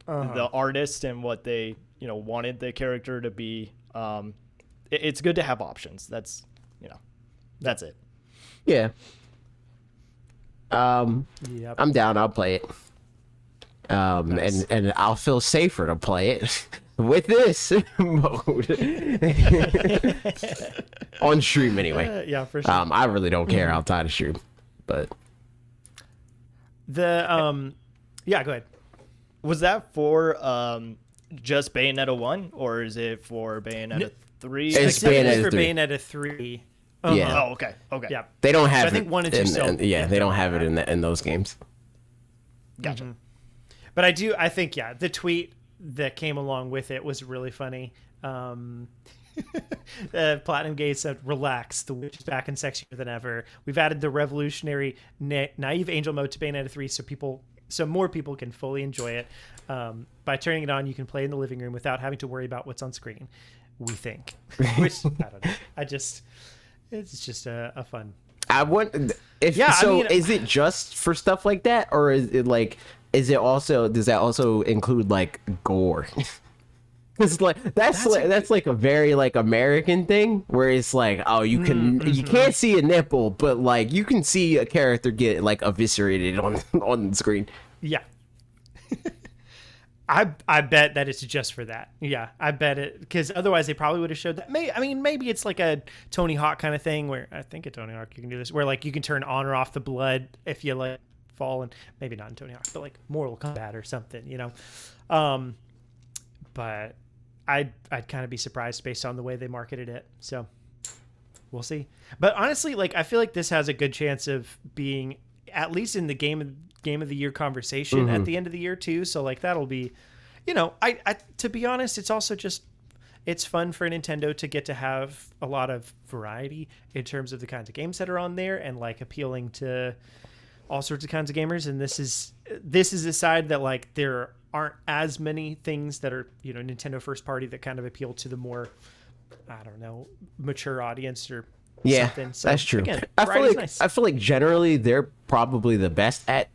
artist and what they wanted the character to be. It's good to have options. That's it. Yeah. I'm down. I'll play it. Nice. And I'll feel safer to play it with this mode on stream anyway. Yeah, for sure. I really don't care outside of stream, but the yeah, go ahead. Was that for just Bayonetta 1, or is it for Bayonetta 3? It's Bayonetta Bayonetta 3. Bayonetta 3. Yeah. Oh, okay. Yeah. They don't have I think it. 1 and 2 still. They don't have it in those games. Gotcha. But I think the tweet that came along with it was really funny. Platinum Gate said, "Relax, the witch is back and sexier than ever. We've added the revolutionary naive angel mode to Bayonetta 3 so more people can fully enjoy it. By turning it on, you can play in the living room without having to worry about what's on screen. We think." Which I don't know. It's just a fun. I want is it just for stuff like that, or is it like? Does that also include like gore? Because like that's like a very like American thing where it's like, oh, you can't see a nipple, but like you can see a character get like eviscerated on the screen. Yeah. I bet that it's just for that. Yeah, I bet it, because otherwise they probably would have showed that. Maybe it's like a Tony Hawk kind of thing where I think at Tony Hawk you can do this, where like you can turn on or off the blood if you like fall, and maybe not in Tony Hawk, but like Mortal Kombat or something, But I'd kind of be surprised based on the way they marketed it. So we'll see. But honestly, like I feel like this has a good chance of being at least in the game of the year conversation at the end of the year too. So like that'll be, I to be honest, it's also just, it's fun for Nintendo to get to have a lot of variety in terms of the kinds of games that are on there, and like appealing to all sorts of kinds of gamers. And this is a side that like there aren't as many things that are, Nintendo first party that kind of appeal to the more, I don't know, mature audience or something. So, that's true. Again, I feel like generally they're probably the best at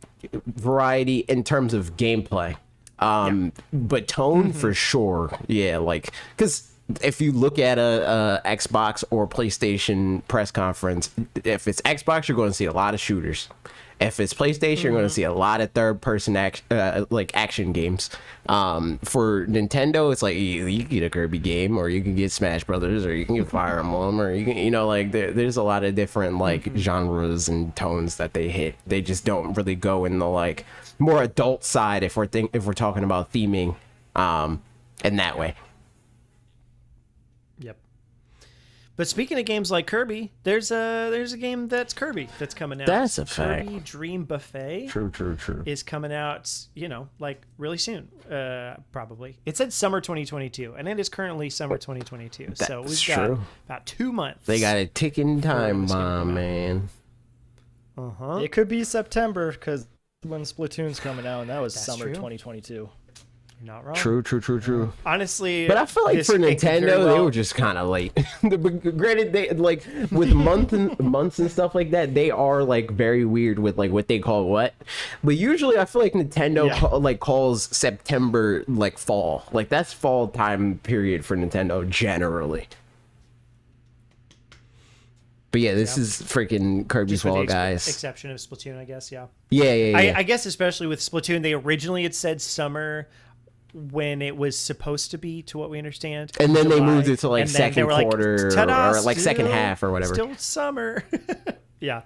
variety in terms of gameplay. But tone for sure. Yeah, like because if you look at a Xbox or PlayStation press conference, if it's Xbox, you're going to see a lot of shooters. If it's PlayStation, you're going to see a lot of third-person action games. For Nintendo, it's like you can get a Kirby game, or you can get Smash Brothers, or you can get Fire Emblem, or you can, like there's a lot of different like genres and tones that they hit. They just don't really go in the like more adult side if we're talking about theming, in that way. Yep. But speaking of games like Kirby, there's a game that's Kirby that's coming out. That's a fact. Kirby Dream Buffet. True. Is coming out, like really soon, probably. It said summer 2022, and it is currently summer 2022. So we've got about 2 months. They got a ticking time bomb, man. It could be September because when Splatoon's coming out, and that was summer true. 2022. You're not wrong. True. Honestly, But I feel like for Nintendo, they were just kind of late. Granted, they like with months and stuff like that, they are like very weird with like what they call what. But usually, I feel like Nintendo calls September like fall. Like that's fall time period for Nintendo generally. But yeah, this is freaking Kirby's Fall Guys. Exception of Splatoon, I guess. Yeah. Yeah. I guess especially with Splatoon, they originally had said summer when it was supposed to be, to what we understand. And then July. they moved it to like second quarter or like second still- half or whatever. Still summer. Yeah.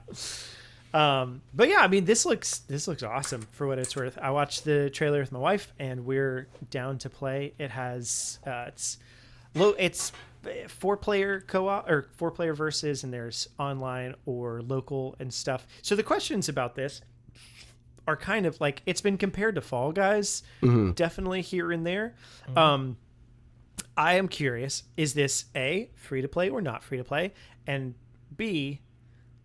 But yeah, I mean, this looks awesome for what it's worth. I watched the trailer with my wife, and we're down to play. It has it's 4-player co-op or 4-player versus, and there's online or local and stuff. So the questions about this are kind of like, it's been compared to Fall Guys, definitely here and there. I am curious, is this A, free to play or not free to play? And B,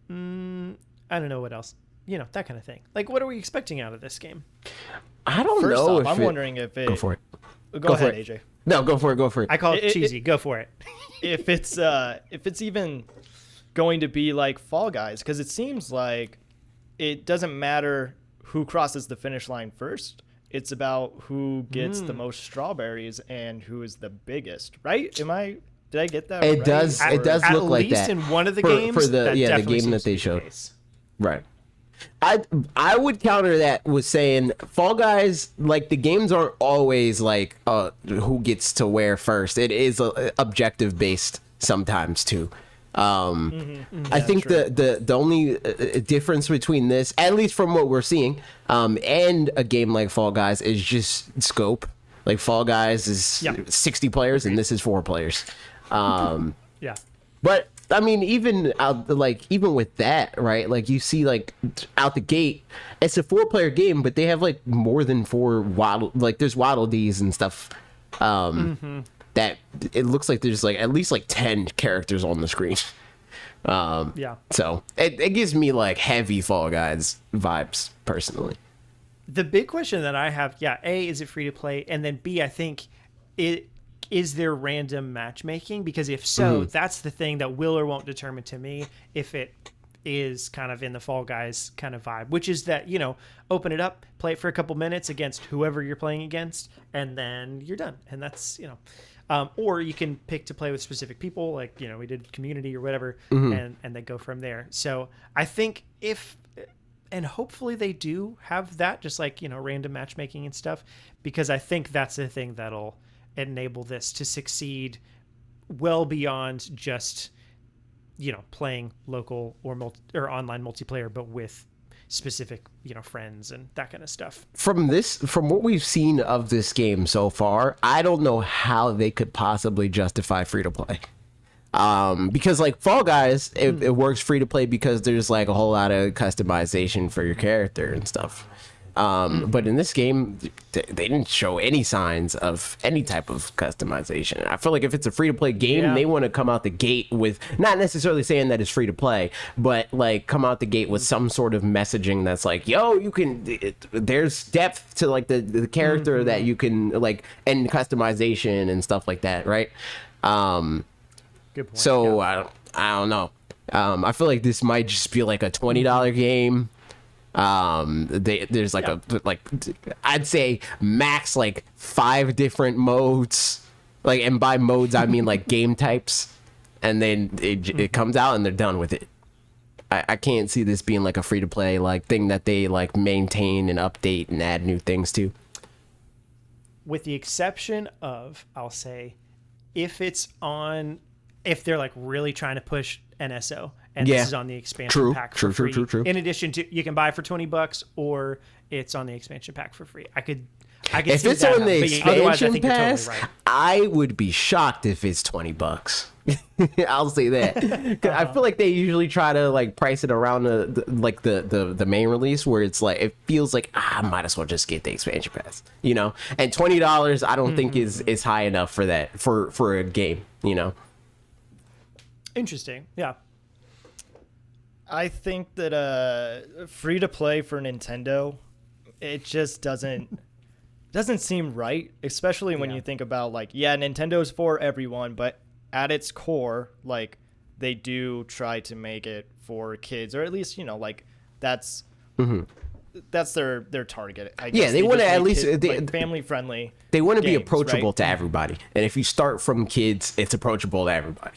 I don't know what else, that kind of thing. Like, what are we expecting out of this game? I don't First know. off, I'm wondering if it. Go for it. Go ahead, AJ. No, go for it. I call it cheesy. Go for it. If it's even going to be like Fall Guys, because it seems like it doesn't matter who crosses the finish line first. It's about who gets the most strawberries and who is the biggest, right? Did I get that right? It does look like that. At least in one of the games. For the definitely game that seems they to be the showed. case. Right. I would counter that with saying Fall Guys, like the games aren't always like who gets to where first. It is objective based sometimes too. I think the only difference between this, at least from what we're seeing, and a game like Fall Guys is just scope. Like Fall Guys is 60 players and this is 4 players. Yeah. But I mean, even with that, right? Like you see, like out the gate, it's a 4-player game, but they have like more than 4 waddle. Like there's waddle D's and stuff. That it looks like there's like at least like 10 characters on the screen. So it gives me like heavy Fall Guys vibes personally. The big question that I have, A, is it free to play? And then B, I think is there random matchmaking? Because if so, that's the thing that will or won't determine to me if it is kind of in the Fall Guys kind of vibe, which is that, open it up, play it for a couple minutes against whoever you're playing against, and then you're done. And that's, or you can pick to play with specific people, like, we did community or whatever, and then go from there. So I think and hopefully they do have that, just like, random matchmaking and stuff, because I think that's the thing that'll enable this to succeed well beyond just, playing local or online multiplayer, but with specific, friends and that kind of stuff. From what we've seen of this game so far, I don't know how they could possibly justify free to play. Because like Fall Guys, it works free to play because there's like a whole lot of customization for your character and stuff. But in this game, they didn't show any signs of any type of customization. I feel like if it's a free-to-play game, they want to come out the gate with, not necessarily saying that it's free to play, but like come out the gate with some sort of messaging that's like, yo, you can, there's depth to like the character that you can like, and customization and stuff like that, right? Good point. So I don't know. I feel like this might just be like a $20 game. There's like I'd say max like 5 different modes, like, and by modes I mean like game types, and then it comes out and they're done with it. I can't see this being like a free to play like thing that they like maintain and update and add new things to. With the exception of, I'll say, if they're like really trying to push NSO and this is on the expansion pack for free. True. In addition to, you can buy it for $20 or it's on the expansion pack for free. I could If see it's that on the happening, but otherwise, I expansion think you're pass, totally right. I would be shocked if it's $20. I'll say that. 'Cause I feel like they usually try to like price it around the main release, where it's like it feels like I might as well just get the expansion pass, you know. And $20 I don't think is high enough for that for a game, you know. Interesting. Yeah. I think that free to play for Nintendo, it just doesn't seem right, especially when you think about like, yeah, Nintendo's for everyone, but at its core, like they do try to make it for kids, or at least, you know, like that's their target. I guess. Yeah, they want to just at make least like, family friendly. They want to be games, approachable right? to everybody, and if you start from kids, it's approachable to everybody.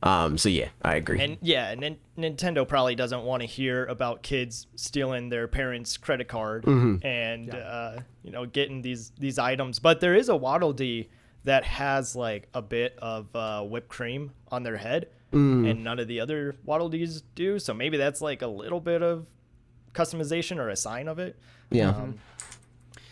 So yeah, I agree. And yeah, Nintendo probably doesn't want to hear about kids stealing their parents' credit card and you know, getting these items. But there is a Waddle Dee that has like a bit of whipped cream on their head, and none of the other Waddle Dees do. So maybe that's like a little bit of customization or a sign of it. Yeah.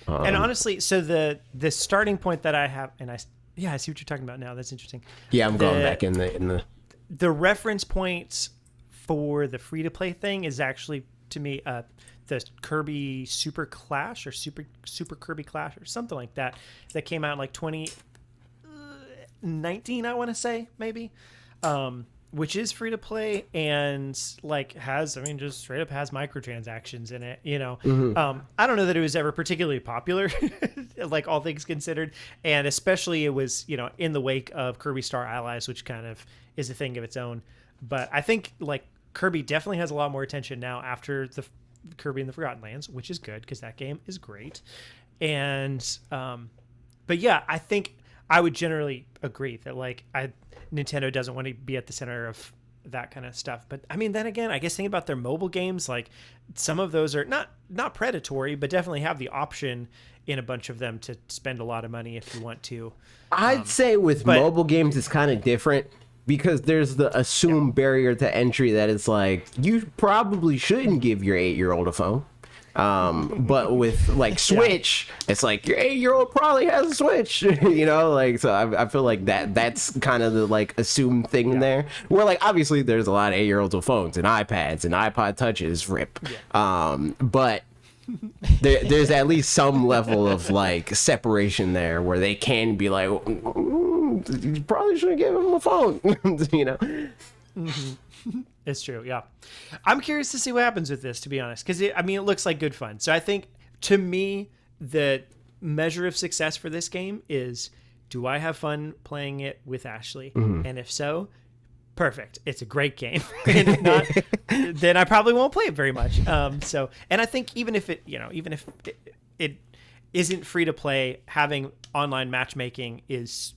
And honestly, so the starting point that I have, and I see what you're talking about now. That's interesting. Yeah, I'm going back in the. The reference points for the free to play thing is actually, to me, the Kirby Super Clash or Super Kirby Clash or something like that came out in like 2019, I want to say, maybe, which is free to play and like just straight up has microtransactions in it, you know. I don't know that it was ever particularly popular, like all things considered, and especially it was, you know, in the wake of Kirby Star Allies, which kind of is a thing of its own. But I think like Kirby definitely has a lot more attention now after the Kirby and the Forgotten Lands, which is good because that game is great. And but yeah, I think I would generally agree that like Nintendo doesn't want to be at the center of that kind of stuff. But I mean, then again, I guess thinking about their mobile games, like some of those are not predatory, but definitely have the option in a bunch of them to spend a lot of money if you want to. I'd say with mobile games, it's kind of different because there's the assumed barrier to entry that it's like you probably shouldn't give your 8-year-old a phone. But with like Switch, it's like your 8-year-old probably has a Switch, you know, like, so I feel like that's kind of the like assumed thing there, where like obviously there's a lot of 8-year-olds with phones and iPads and iPod touches, rip. But there's at least some level of like separation there where they can be like, you probably shouldn't give him a phone, you know. It's true, yeah. I'm curious to see what happens with this, to be honest, because it looks like good fun. So I think, to me, the measure of success for this game is, do I have fun playing it with Ashley? And if so, perfect. It's a great game. And if not, then I probably won't play it very much. And I think even if it isn't free to play, having online matchmaking is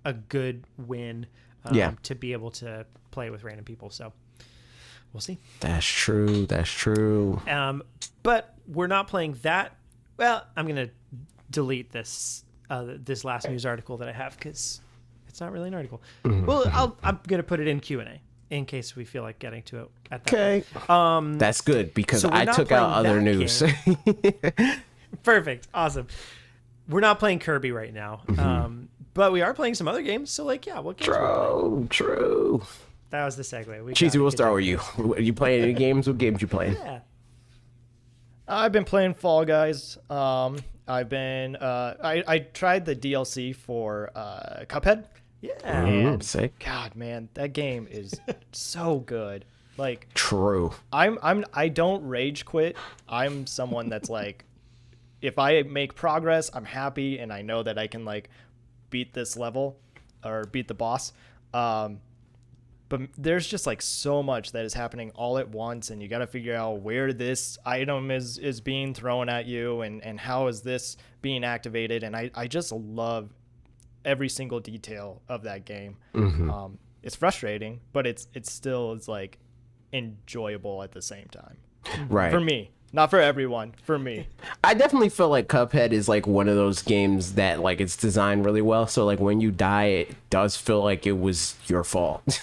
a good win. To be able to play with random people. So we'll see. That's true. But we're not playing that. Well, I'm going to delete this last news article that I have because it's not really an article. Well, I'm going to put it in Q&A in case we feel like getting to it at that point. That's good because so I took out other news. Perfect. Awesome. We're not playing Kirby right now. But we are playing some other games, so like, yeah, what games are we playing? True. That was the segue. Cheesy, we'll start with you. Are you playing any games? What games you playing? Yeah. I've been playing Fall Guys. I've been I tried the DLC for Cuphead. Yeah. And sick. God, man, that game is so good. Like, true. I don't rage quit. I'm someone that's like, if I make progress, I'm happy and I know that I can like beat this level or beat the boss. But there's just like so much that is happening all at once, and you got to figure out where this item is being thrown at you and how is this being activated. And I just love every single detail of that game. It's frustrating, but it's still like enjoyable at the same time. Right. For me, not for everyone. For me. I definitely feel like Cuphead is like one of those games that like it's designed really well. So like when you die, it does feel like it was your fault.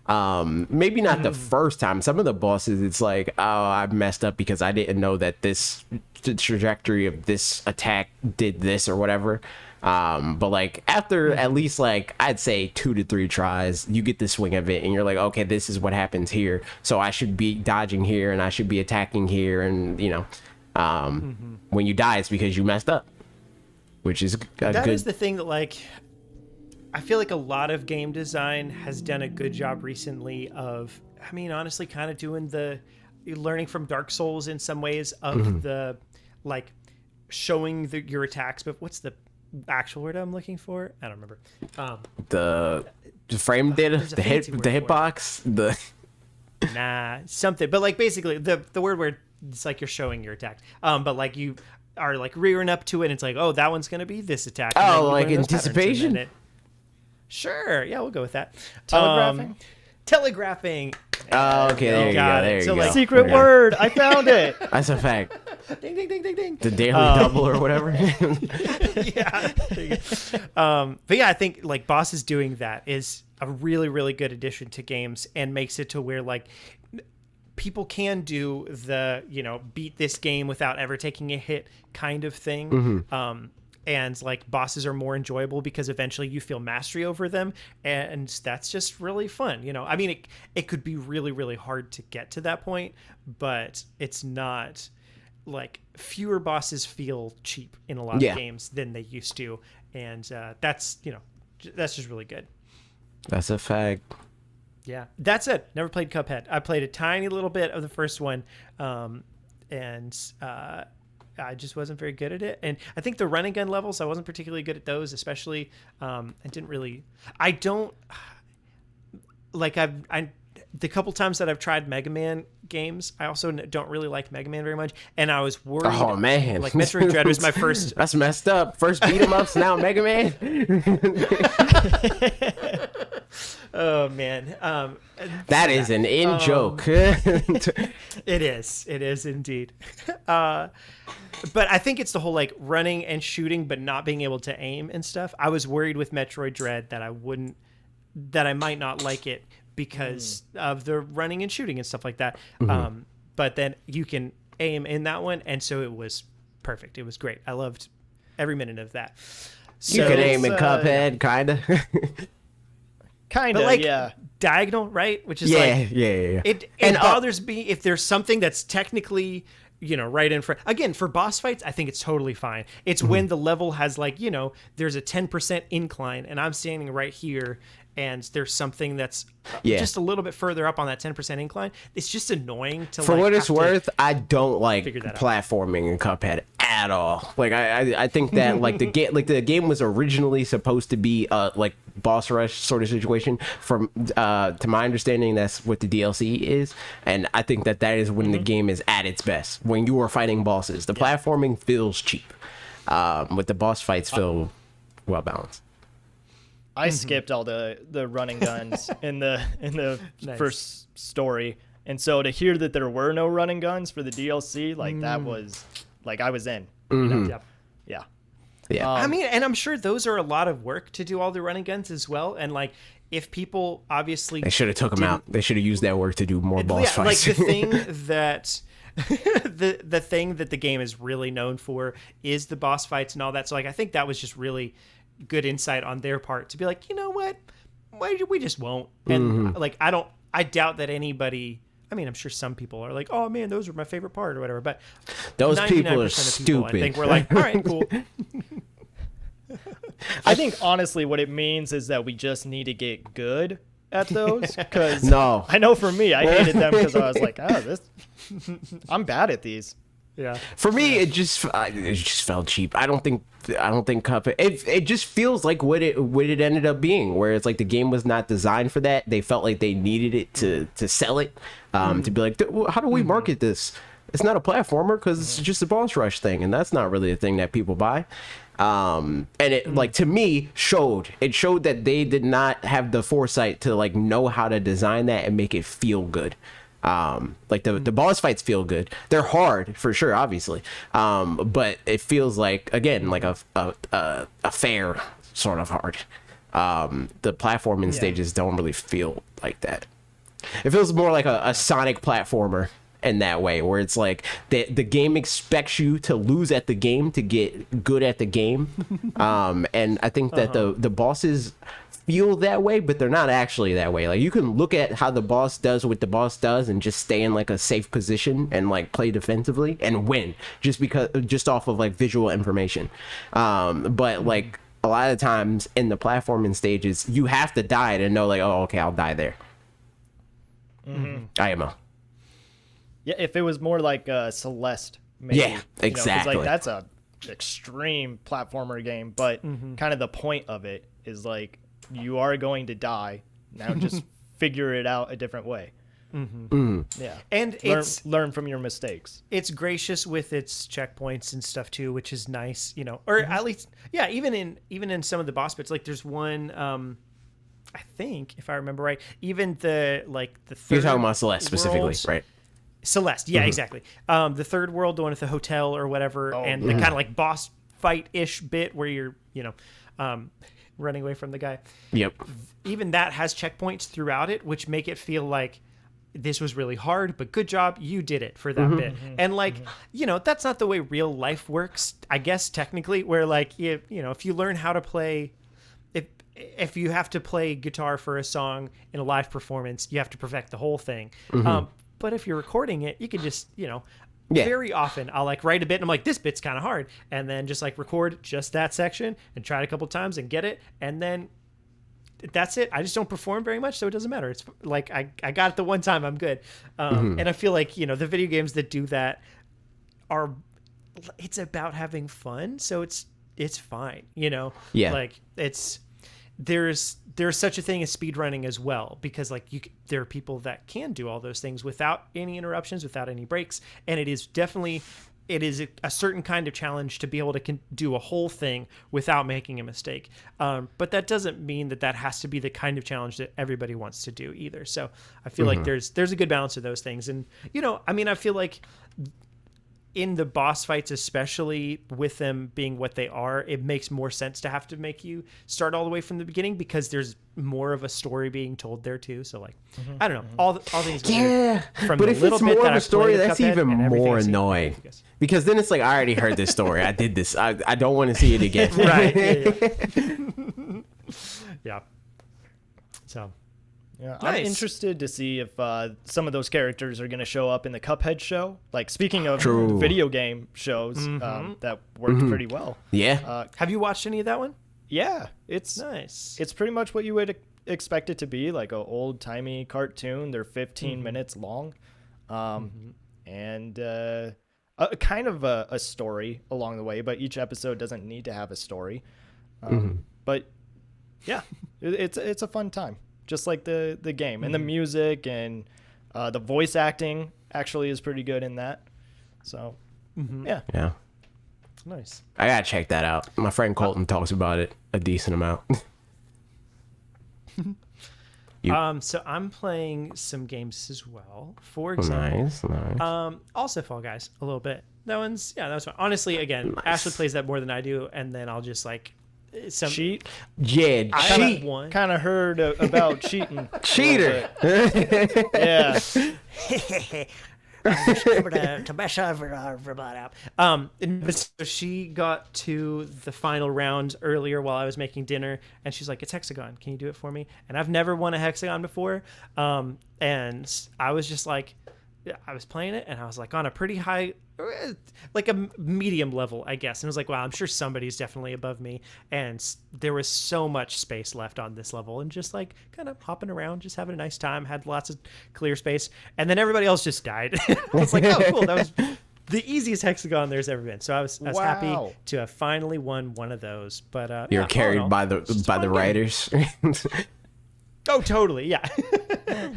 Maybe not the first time. Some of the bosses, it's like, oh, I messed up because I didn't know that the trajectory of this attack did this or whatever. But like after at least like I'd say 2 to 3 tries, you get the swing of it and you're like, okay, this is what happens here. So I should be dodging here and I should be attacking here. And you know, when you die, it's because you messed up, which is that is the thing that like, I feel like a lot of game design has done a good job recently of, I mean, honestly, kind of doing the learning from Dark Souls in some ways of the like showing your attacks. But what's the actual word I'm looking for? I don't remember. The frame data, the hitbox, something. But like basically the word where it's like you're showing your attack. But like you are like rearing up to it, and it's like, oh, that one's gonna be this attack. Oh, like anticipation. Sure, yeah, we'll go with that. Telegraphing. Oh, okay, there you go. There you go. Like, secret word. I found it. That's a fact. Ding, ding, ding, ding, ding. The daily double or whatever. Yeah. But yeah, I think like bosses doing that is a really, really good addition to games and makes it to where like people can do the, you know, beat this game without ever taking a hit kind of thing. And like bosses are more enjoyable because eventually you feel mastery over them, and that's just really fun. You know, I mean, it could be really, really hard to get to that point, but it's not like fewer bosses feel cheap in a lot of games than they used to. And that's, you know, that's just really good. That's a fact. Yeah, that's it. Never played Cuphead. I played a tiny little bit of the first one, and I just wasn't very good at it. And I think the run and gun levels, I wasn't particularly good at those, especially. I didn't really. I don't like. The couple times that I've tried Mega Man games, I also don't really like Mega Man very much. And I was worried. Oh man, like Metroid Dread was my first. That's messed up. First beat 'em ups, now Mega Man. Oh man, that is an in joke. It is indeed. But I think it's the whole like running and shooting, but not being able to aim and stuff. I was worried with Metroid Dread that I might not like it because of the running and shooting and stuff like that. But then you can aim in that one, and so it was perfect. It was great. I loved every minute of that. So, you can aim in Cuphead, kinda. Kinda, like, yeah. Diagonal, right? Which is yeah. It bothers me if there's something that's technically, you know, right in front. Again, for boss fights, I think it's totally fine. It's when the level has like, you know, there's a 10% incline and I'm standing right here and there's something that's just a little bit further up on that 10% incline. It's just annoying to For like, what it's worth, I don't like that platforming in Cuphead at all. Like I think that like the game was originally supposed to be like boss rush sort of situation. From to my understanding, that's what the DLC is, and I think that is when the game is at its best. When you are fighting bosses, the platforming feels cheap. With the boss fights feel well balanced. I skipped all the running guns in the Nice. first story, and so to hear that there were no running guns for the DLC, like that was like I was in. You know? Yeah. I mean, and I'm sure those are a lot of work to do all the running guns as well. And like, if people obviously they should have took them out. They should have used that work to do more boss fights. Like the thing that the thing that the game is really known for is the boss fights and all that. So like, I think that was just really good insight on their part to be like, you know what, we just won't. And like, I doubt that anybody. I mean, I'm sure some people are like, oh man, those were my favorite part or whatever. But those people are stupid. I think we're like, all right, cool. I think honestly what it means is that we just need to get good at those, because no, I know for me, I hated them because I was like, I'm bad at these. Yeah. For me, it just felt cheap. I don't think Cuphead. It just feels like what it ended up being, where it's like the game was not designed for that. They felt like they needed it to sell it, to be like, how do we market this? It's not a platformer because it's just a boss rush thing, and that's not really a thing that people buy. And it like to me showed that they did not have the foresight to like know how to design that and make it feel good. Like the boss fights feel good. They're hard for sure, obviously, but it feels like, again, like a fair sort of hard. The platforming stages don't really feel like that. It feels more like a Sonic platformer in that way, where it's like the game expects you to lose at the game to get good at the game. And I think that the bosses feel that way, but they're not actually that way. Like, you can look at how the boss does what the boss does and just stay in like a safe position and like play defensively and win just off of like visual information. But like a lot of times in the platforming stages, you have to die to know, like, oh, okay, I'll die there. IMO. Yeah, if it was more like Celeste, maybe. Yeah, exactly. Like, that's a extreme platformer game, but kind of the point of it is like, you are going to die. Now just figure it out a different way. Yeah. And learn from your mistakes. It's gracious with its checkpoints and stuff too, which is nice, you know. Or at least, yeah, even in some of the boss bits, like there's one, I think, if I remember right, even the third, you're talking about Celeste specifically, right? Celeste, yeah, exactly. The third world, the one at the hotel or whatever, and the kind of like boss fight-ish bit where you're, you know, running away from the guy. Yep. Even that has checkpoints throughout it, which make it feel like this was really hard, but good job, you did it for that bit. And like, you know, that's not the way real life works, I guess, technically, where like, you know, if you learn how to play, if you have to play guitar for a song in a live performance, you have to perfect the whole thing. But if you're recording it, you can just, you know, very often I'll like write a bit and I'm like, this bit's kind of hard. And then just like record just that section and try it a couple times and get it. And then that's it. I just don't perform very much, so it doesn't matter. It's like, I got it the one time, I'm good. And I feel like, you know, the video games that do that it's about having fun. So it's fine, you know? Yeah. Like there's such a thing as speedrunning as well, because like there are people that can do all those things without any interruptions, without any breaks, and it is a certain kind of challenge to be able to do a whole thing without making a mistake. But that doesn't mean that has to be the kind of challenge that everybody wants to do either. So I feel like there's a good balance of those things, and you know, I mean, I feel like in the boss fights, especially with them being what they are, it makes more sense to have to make you start all the way from the beginning, because there's more of a story being told there too. So like, I don't know, all things. Yeah, from but the if little it's bit more that of a I've story, played that's Cuphead even and everything more I've seen. annoying. Because then it's like, I already heard this story. I did this. I don't want to see it again. Right. Yeah. So. Yeah, Nice. I'm interested to see if some of those characters are going to show up in the Cuphead show. Like, speaking of True. video game shows, that worked pretty well. Yeah. Have you watched any of that one? Yeah, it's Nice. It's pretty much what you would expect it to be, like a old timey cartoon. They're 15 minutes long, and a kind of a story along the way. But each episode doesn't need to have a story. But yeah, it's a fun time. Just like the game, and the music and the voice acting actually is pretty good in that. So, yeah. Nice. I gotta check that out. My friend Colton talks about it a decent amount. So I'm playing some games as well. For example, Nice. Also Fall Guys a little bit. That was fun. Honestly, again, Nice. Ashley plays that more than I do, and then I'll just like Cheat. Yeah, cheat. Kind of heard about cheating. Cheater. Yeah. to mess everybody up. But so she got to the final round earlier while I was making dinner, and she's like, "It's Hexagon. Can you do it for me?" And I've never won a Hexagon before, and I was just like, I was playing it, and I was like on a pretty high, like a medium level, I guess. And I was like, wow, I'm sure somebody's definitely above me. And there was so much space left on this level, and just like kind of hopping around, just having a nice time, had lots of clear space. And then everybody else just died. I was like, oh, cool. That was the easiest Hexagon there's ever been. So I was happy to have finally won one of those. But You're carried by the writers. Oh, totally. Yeah.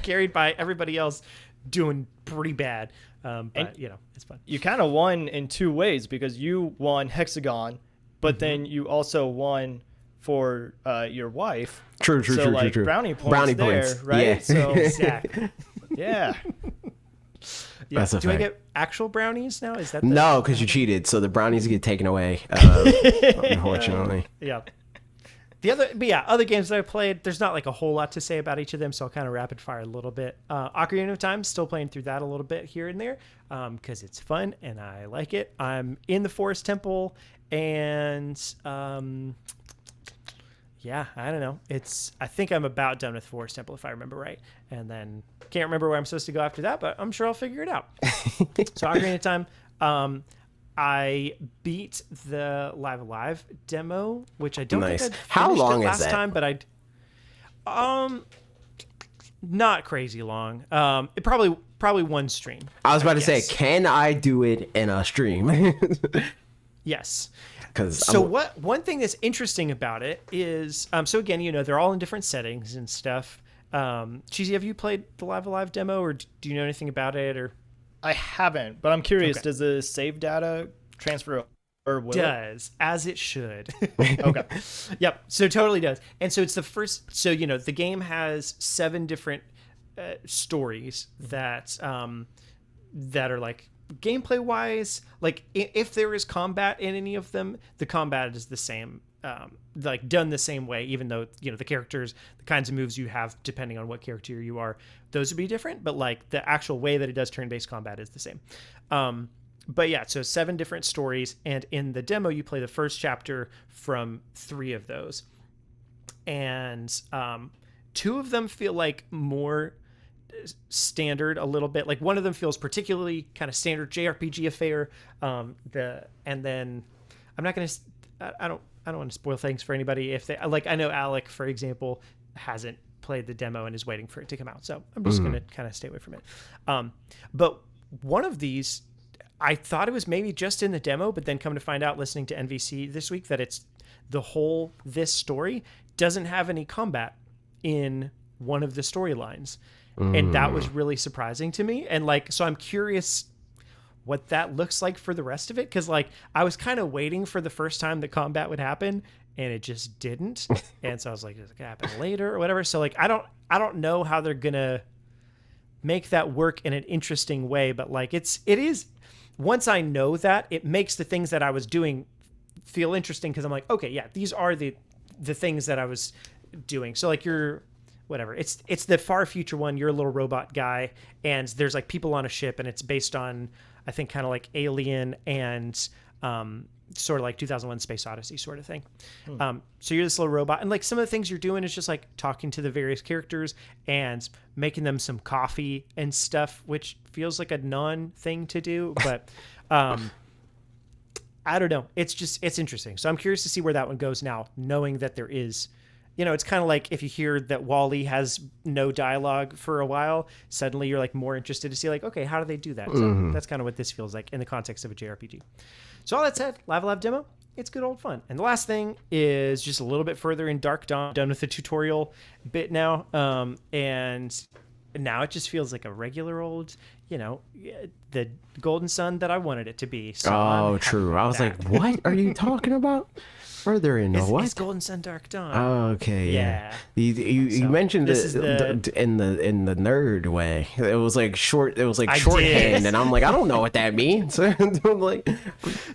Carried by everybody else doing pretty bad. But you know, it's fun. You kind of won in two ways, because you won Hexagon, but then you also won for your wife. True. So like true. brownie points there, points. right? Yeah. So Exactly. yeah. Yeah. That's a Do I fact. get actual brownies now? Is that the, No, because you cheated, so the brownies get taken away. Unfortunately. Yeah. Other games that I played, there's not like a whole lot to say about each of them, so I'll kind of rapid fire a little bit. Ocarina of Time, still playing through that a little bit here and there, because it's fun and I like it. I'm in the Forest Temple, and yeah, I don't know. I think I'm about done with Forest Temple if I remember right, and then can't remember where I'm supposed to go after that, but I'm sure I'll figure it out. So Ocarina of Time. I beat the Live Alive demo, which I don't think I'd How finished long it is last that? time, but not crazy long. It probably one stream. I was about to say, guess. can I do it in a stream? Yes. Because So one thing that's interesting about it is, so again, they're all in different settings and stuff. Cheesy, have you played the Live Alive demo, or do you know anything about it, or? I haven't, but I'm curious. Okay. Does the save data transfer or will it? Does, as it should. Okay. Yep. So totally does. And so it's the first. So the game has 7 different stories that are like gameplay wise. Like if there is combat in any of them, the combat is the same. Like done the same way, even though the characters, the kinds of moves you have depending on what character you are, those would be different. But like the actual way that it does turn-based combat is the same. But yeah, so 7 different stories, and in the demo you play the first chapter from 3 of those, and 2 of them feel like more standard a little bit. Like one of them feels particularly kind of standard JRPG affair. And then I'm not gonna. I don't want to spoil things for anybody. If they like, I know Alec, for example, hasn't played the demo and is waiting for it to come out, so I'm just gonna kind of stay away from it. But one of these, I thought it was maybe just in the demo, but then come to find out, listening to NVC this week, that it's this story doesn't have any combat in one of the storylines. And that was really surprising to me. And like, so I'm curious what that looks like for the rest of it. Cause like I was kind of waiting for the first time that combat would happen, and it just didn't. And so I was like, is it gonna happen later or whatever? So like, I don't know how they're gonna make that work in an interesting way, but like it is, once I know that, it makes the things that I was doing feel interesting. Cause I'm like, okay, yeah, these are the things that I was doing. So like whatever. It's the far future one. You're a little robot guy, and there's like people on a ship, and it's based on, I think, kind of like Alien and sort of like 2001 Space Odyssey sort of thing. So you're this little robot, and like some of the things you're doing is just like talking to the various characters and making them some coffee and stuff, which feels like a non-thing to do, but I don't know. It's interesting. So I'm curious to see where that one goes now, knowing that there is. It's kind of like if you hear that WALL-E has no dialogue for a while, suddenly you're like more interested to see like, okay, how do they do that? So that's kind of what this feels like in the context of a JRPG. So all that said, Live Alive demo, it's good old fun. And the last thing is just a little bit further in Dark Dawn, done with the tutorial bit now. And now it just feels like a regular old, the Golden Sun that I wanted it to be. So oh, true. I was like, what are you talking about? Further in what? It's Golden Sun Dark Dawn. Oh, okay, yeah. You mentioned this it in the nerd way. It was like short. It was like I shorthand, did. and I'm like, I don't know what that means. I'm like,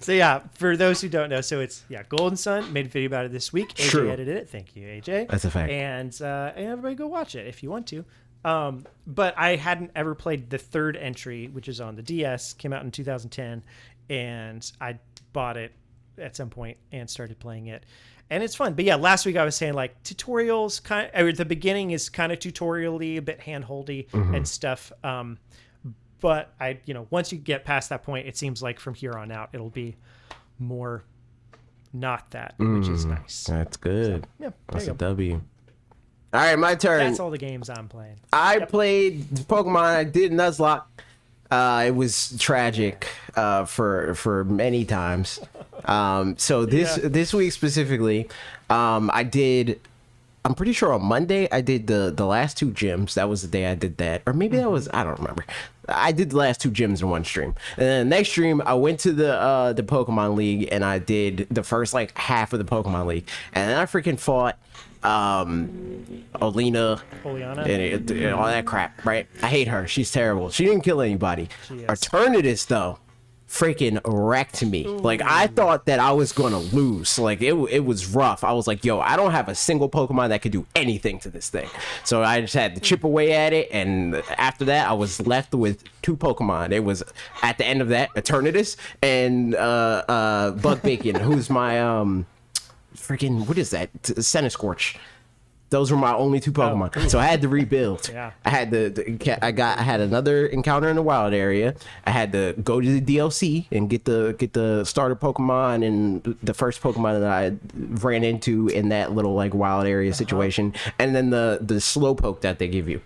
So yeah, for those who don't know, so it's Golden Sun, made a video about it this week. AJ True. edited it. Thank you, AJ. That's a fact. And everybody go watch it if you want to. But I hadn't ever played the third entry, which is on the DS, came out in 2010, and I bought it at some point and started playing it, and it's fun. But yeah, last week I was saying like tutorials the beginning is kind of tutorial-y, a bit hand-holdy and stuff. But once you get past that point, it seems like from here on out it'll be more not that, which is nice. That's good. So, yeah, That's there a you go. W. All right, my turn. That's all the games I'm playing. I played Pokemon. I did Nuzlocke. It was tragic for many times. So this week specifically, I'm pretty sure on Monday I did the last 2 gyms. That was the day I did that, or maybe that was, I don't remember. I did the last 2 gyms in one stream, and then the next stream I went to the Pokemon League, and I did the first like half of the Pokemon League, and then I freaking fought Olena, Oleana. and all that crap, right? I hate her. She's terrible. She didn't kill anybody. She is. Eternatus, though, freaking wrecked me. Like, I thought that I was gonna lose. Like, it was rough. I was like, yo, I don't have a single Pokemon that could do anything to this thing. So I just had to chip away at it, and after that, I was left with 2 Pokemon. It was, at the end of that, Eternatus and Bug Bacon, who's my freaking, what is that? Centiskorch. Those were my only 2 Pokemon, so I had to rebuild. Yeah. I had I had another encounter in the wild area. I had to go to the DLC and get the starter Pokemon and the first Pokemon that I ran into in that little like wild area situation, and then the Slowpoke that they give you.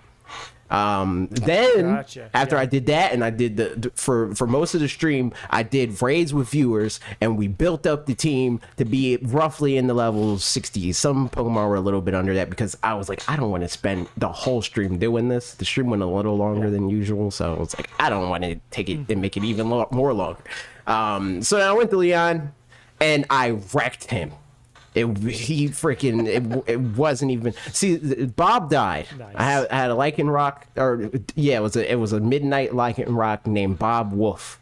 Then Gotcha. after Yeah. I did that, and I did for most of the stream, I did raids with viewers, and we built up the team to be roughly in the level 60s. Some Pokemon were a little bit under that because I was like, I don't want to spend the whole stream doing this. The stream went a little longer than usual, so it's like I don't want to take it and make it even more longer. So then I went to Leon, and I wrecked him. It wasn't even. See, Bob died. Nice. I had a Lycanroc, or yeah, it was a midnight Lycanroc named Bob Wolf,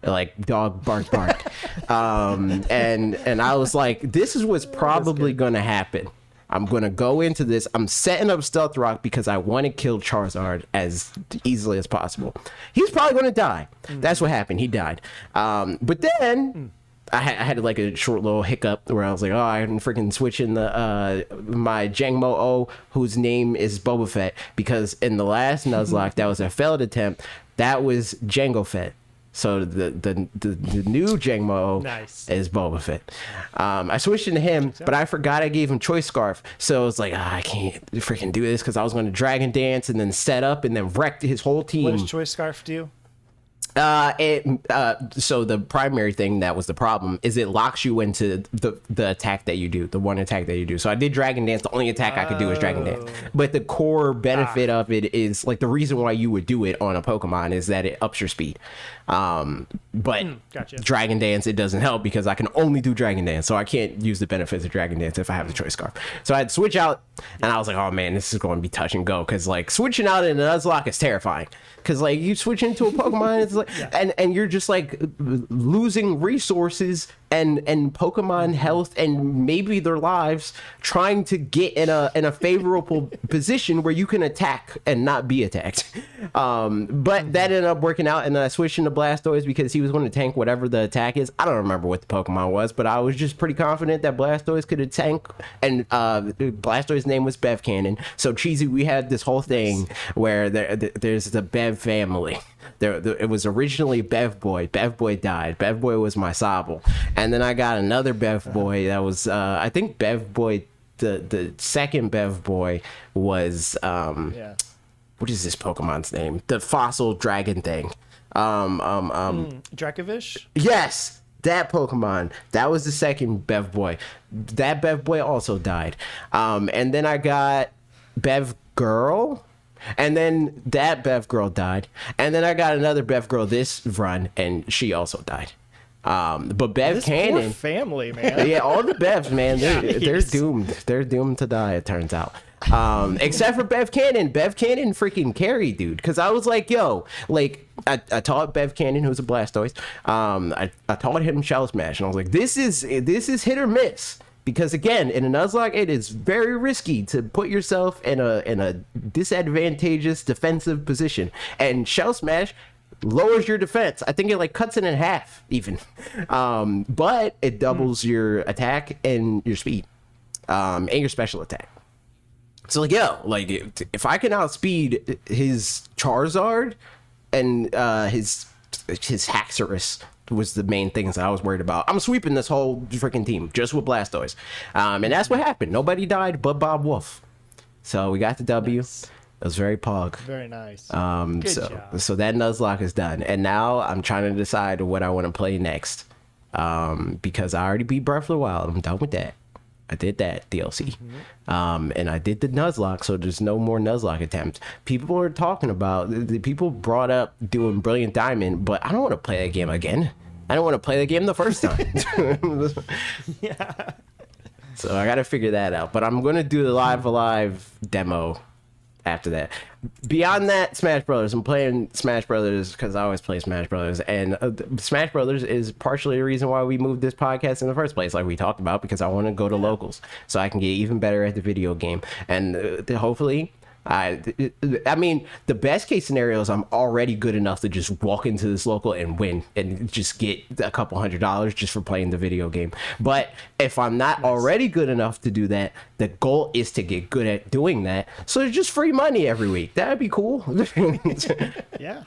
like dog bark bark. And I was like, this is what's probably gonna happen. I'm gonna go into this. I'm setting up Stealth Rock because I want to kill Charizard as easily as possible. He's probably gonna die. That's what happened. He died. But then. I had like a short little hiccup where I was like, oh, I can freaking switch in the my Jangmo-O, whose name is Boba Fett, because in the last Nuzlocke that was a failed attempt, that was Jango Fett. So the new Jangmo-O Nice. is Boba Fett. I switched into him, but I forgot I gave him Choice Scarf. So I was like, I can't freaking do this because I was going to Dragon Dance and then set up and then wreck his whole team. What does Choice Scarf do? So the primary thing that was the problem is it locks you into the attack that you do, the one attack that you do. So I did Dragon Dance. The only attack I could do is Dragon Dance. But the core benefit of it is like the reason why you would do it on a Pokemon is that it ups your speed. But Gotcha. Dragon Dance, it doesn't help because I can only do Dragon Dance, so I can't use the benefits of Dragon Dance if I have the Choice Scarf. So I had to switch out, and I was like, oh man, this is going to be touch and go, because like switching out in a Nuzlocke is terrifying, because like you switch into a Pokemon, it's like and you're just like losing resources and Pokemon health and maybe their lives trying to get in a favorable position where you can attack and not be attacked. But that ended up working out, and then I switched into Blastoise because he was going to tank whatever the attack is. I don't remember what the Pokemon was, but I was just pretty confident that Blastoise could tank, and Blastoise's name was Bev Cannon. So Cheesy, we had this whole thing where there's the Bev family. It was originally Bev Boy. Bev Boy died. Bev Boy was my Sobble. And then I got another Bev Boy that was, I think Bev Boy, the second Bev Boy was, what is this Pokemon's name? The fossil dragon thing. Dracovish? Yes, that Pokemon. That was the second Bev Boy. That Bev Boy also died. And then I got Bev Girl. And then that Bev Girl died. And then I got another Bev Girl this run, and she also died. But Bev This Cannon, poor family, man. yeah, all the Bevs, man, they're Yes. doomed. They're doomed to die, it turns out. Except for Bev Cannon. Bev Cannon freaking carried, dude. Because I was like, yo, like, I taught Bev Cannon, who's a Blastoise, I taught him Shell Smash, and I was like, this is hit or miss. Because again, in a Nuzlocke, it is very risky to put yourself in a disadvantageous defensive position. And Shell Smash lowers your defense. I think it like cuts it in half even. But it doubles your attack and your speed. And your special attack. So like, yo, like if I can outspeed his Charizard and his Haxorus was the main things that I was worried about. I'm sweeping this whole freaking team just with Blastoise. And that's what happened. Nobody died but Bob Wolf. So we got the W. Nice. It was very pog. Very nice. Good so job. so that Nuzlocke is done. And now I'm trying to decide what I want to play next. Because I already beat Breath of the Wild. I'm done with that. I did that DLC. And I did the Nuzlocke, so there's no more Nuzlocke attempts. People are talking about, the people brought up doing Brilliant Diamond, but I don't want to play that game again. I don't want to play the game the first time. So I got to figure that out. But I'm going to do the live demo after that. Beyond that, Smash Brothers. I'm playing Smash Brothers because I always play Smash Brothers. And Smash Brothers is partially the reason why we moved this podcast in the first place, like we talked about, because I want to go to locals so I can get even better at the video game. And hopefully... I mean, the best case scenario is I'm already good enough to just walk into this local and win and just get a couple $100 just for playing the video game. But if I'm not already good enough to do that, the goal is to get good at doing that. So there's just free money every week. That'd be cool. Yeah.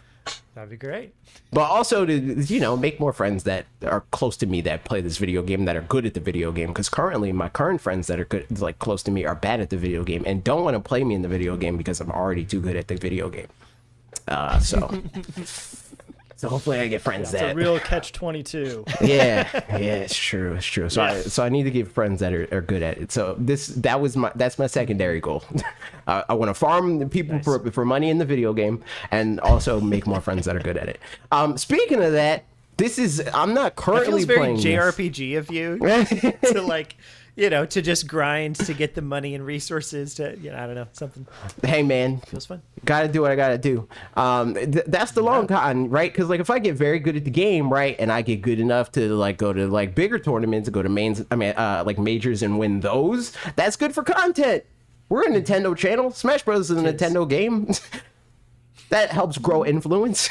That'd be great. But also to, make more friends that are close to me that play this video game, that are good at the video game. Because currently my current friends that are good, like close to me, are bad at the video game and don't want to play me in the video game because I'm already too good at the video game. So hopefully I get friends It's a real catch-22. Yeah, it's true. So I need to get friends that are good at it. So that's my secondary goal. I want to farm the people for money in the video game and also make more friends that are good at it. Speaking of that, I'm not currently It feels very playing JRPG of you to just grind to get the money and resources to, I don't know, something. Hey man, Feels fun. Gotta do what I gotta do. That's the long con, right? Because if I get very good at the game, right, and I get good enough to go to bigger tournaments, go to majors and win those, that's good for content. We're a Nintendo channel. Smash Bros is a Nintendo game. That helps grow influence.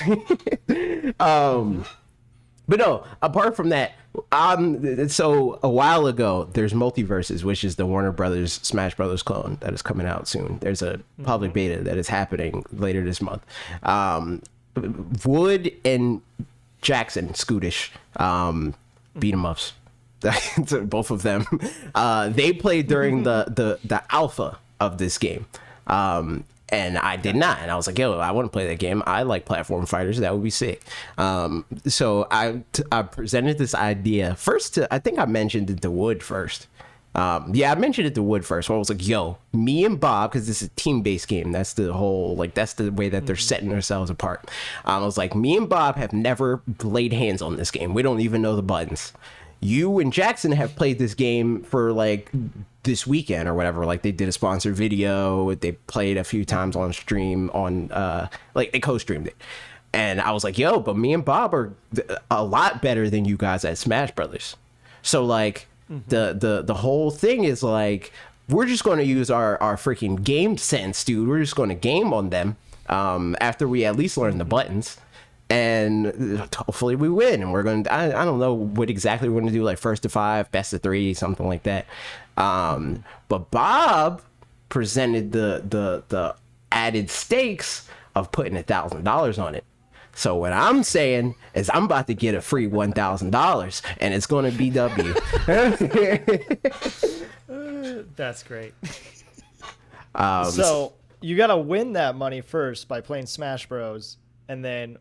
But no, apart from that, so a while ago, there's Multiverses, which is the Warner Brothers Smash Brothers clone that is coming out soon. There's a public beta that is happening later this month. Wood and Jackson, Scootish, beat 'em ups. Both of them. They played during the alpha of this game. And I did not. And I was like, yo, I want to play that game. I like platform fighters. That would be sick. So I presented this idea first I think I mentioned it to Wood first. I mentioned it to Wood first. So I was like, yo, me and Bob, because this is a team-based game. That's the whole, that's the way that they're setting themselves apart. I was like, me and Bob have never laid hands on this game. We don't even know the buttons. You and Jackson have played this game for this weekend or whatever. They did a sponsored video. They played a few times on stream they co-streamed it. And I was like, yo, but me and Bob are a lot better than you guys at Smash Brothers. So the whole thing is we're just going to use our freaking game sense, dude. We're just going to game on them after we at least learn the buttons. And hopefully we win. And we're going to, I don't know what exactly we're going to do, first to 5, best of 3, something like that. But Bob presented the added stakes of putting $1,000 on it. So what I'm saying is I'm about to get a free $1,000 and it's going to be W. That's great. So you got to win that money first by playing Smash Bros. And then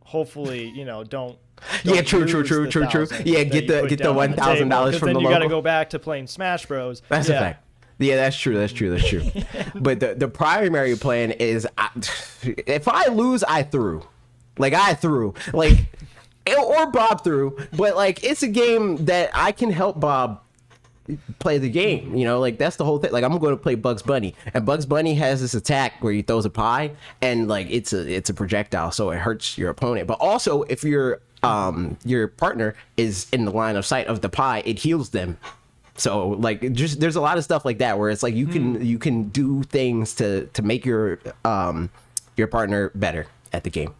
hopefully, don't yeah, true. Yeah, get the $1,000 from the then you local. got to go back to playing Smash Bros. That's a fact. Yeah, that's true. But the primary plan is, if I lose, I threw. Or Bob threw. But it's a game that I can help Bob play the game, that's the whole thing. I'm going to play Bugs Bunny, and Bugs Bunny has this attack where he throws a pie, and it's a projectile, so it hurts your opponent. But also, if your partner is in the line of sight of the pie, it heals them. So there's a lot of stuff like that where it's you can do things to make your partner better at the game.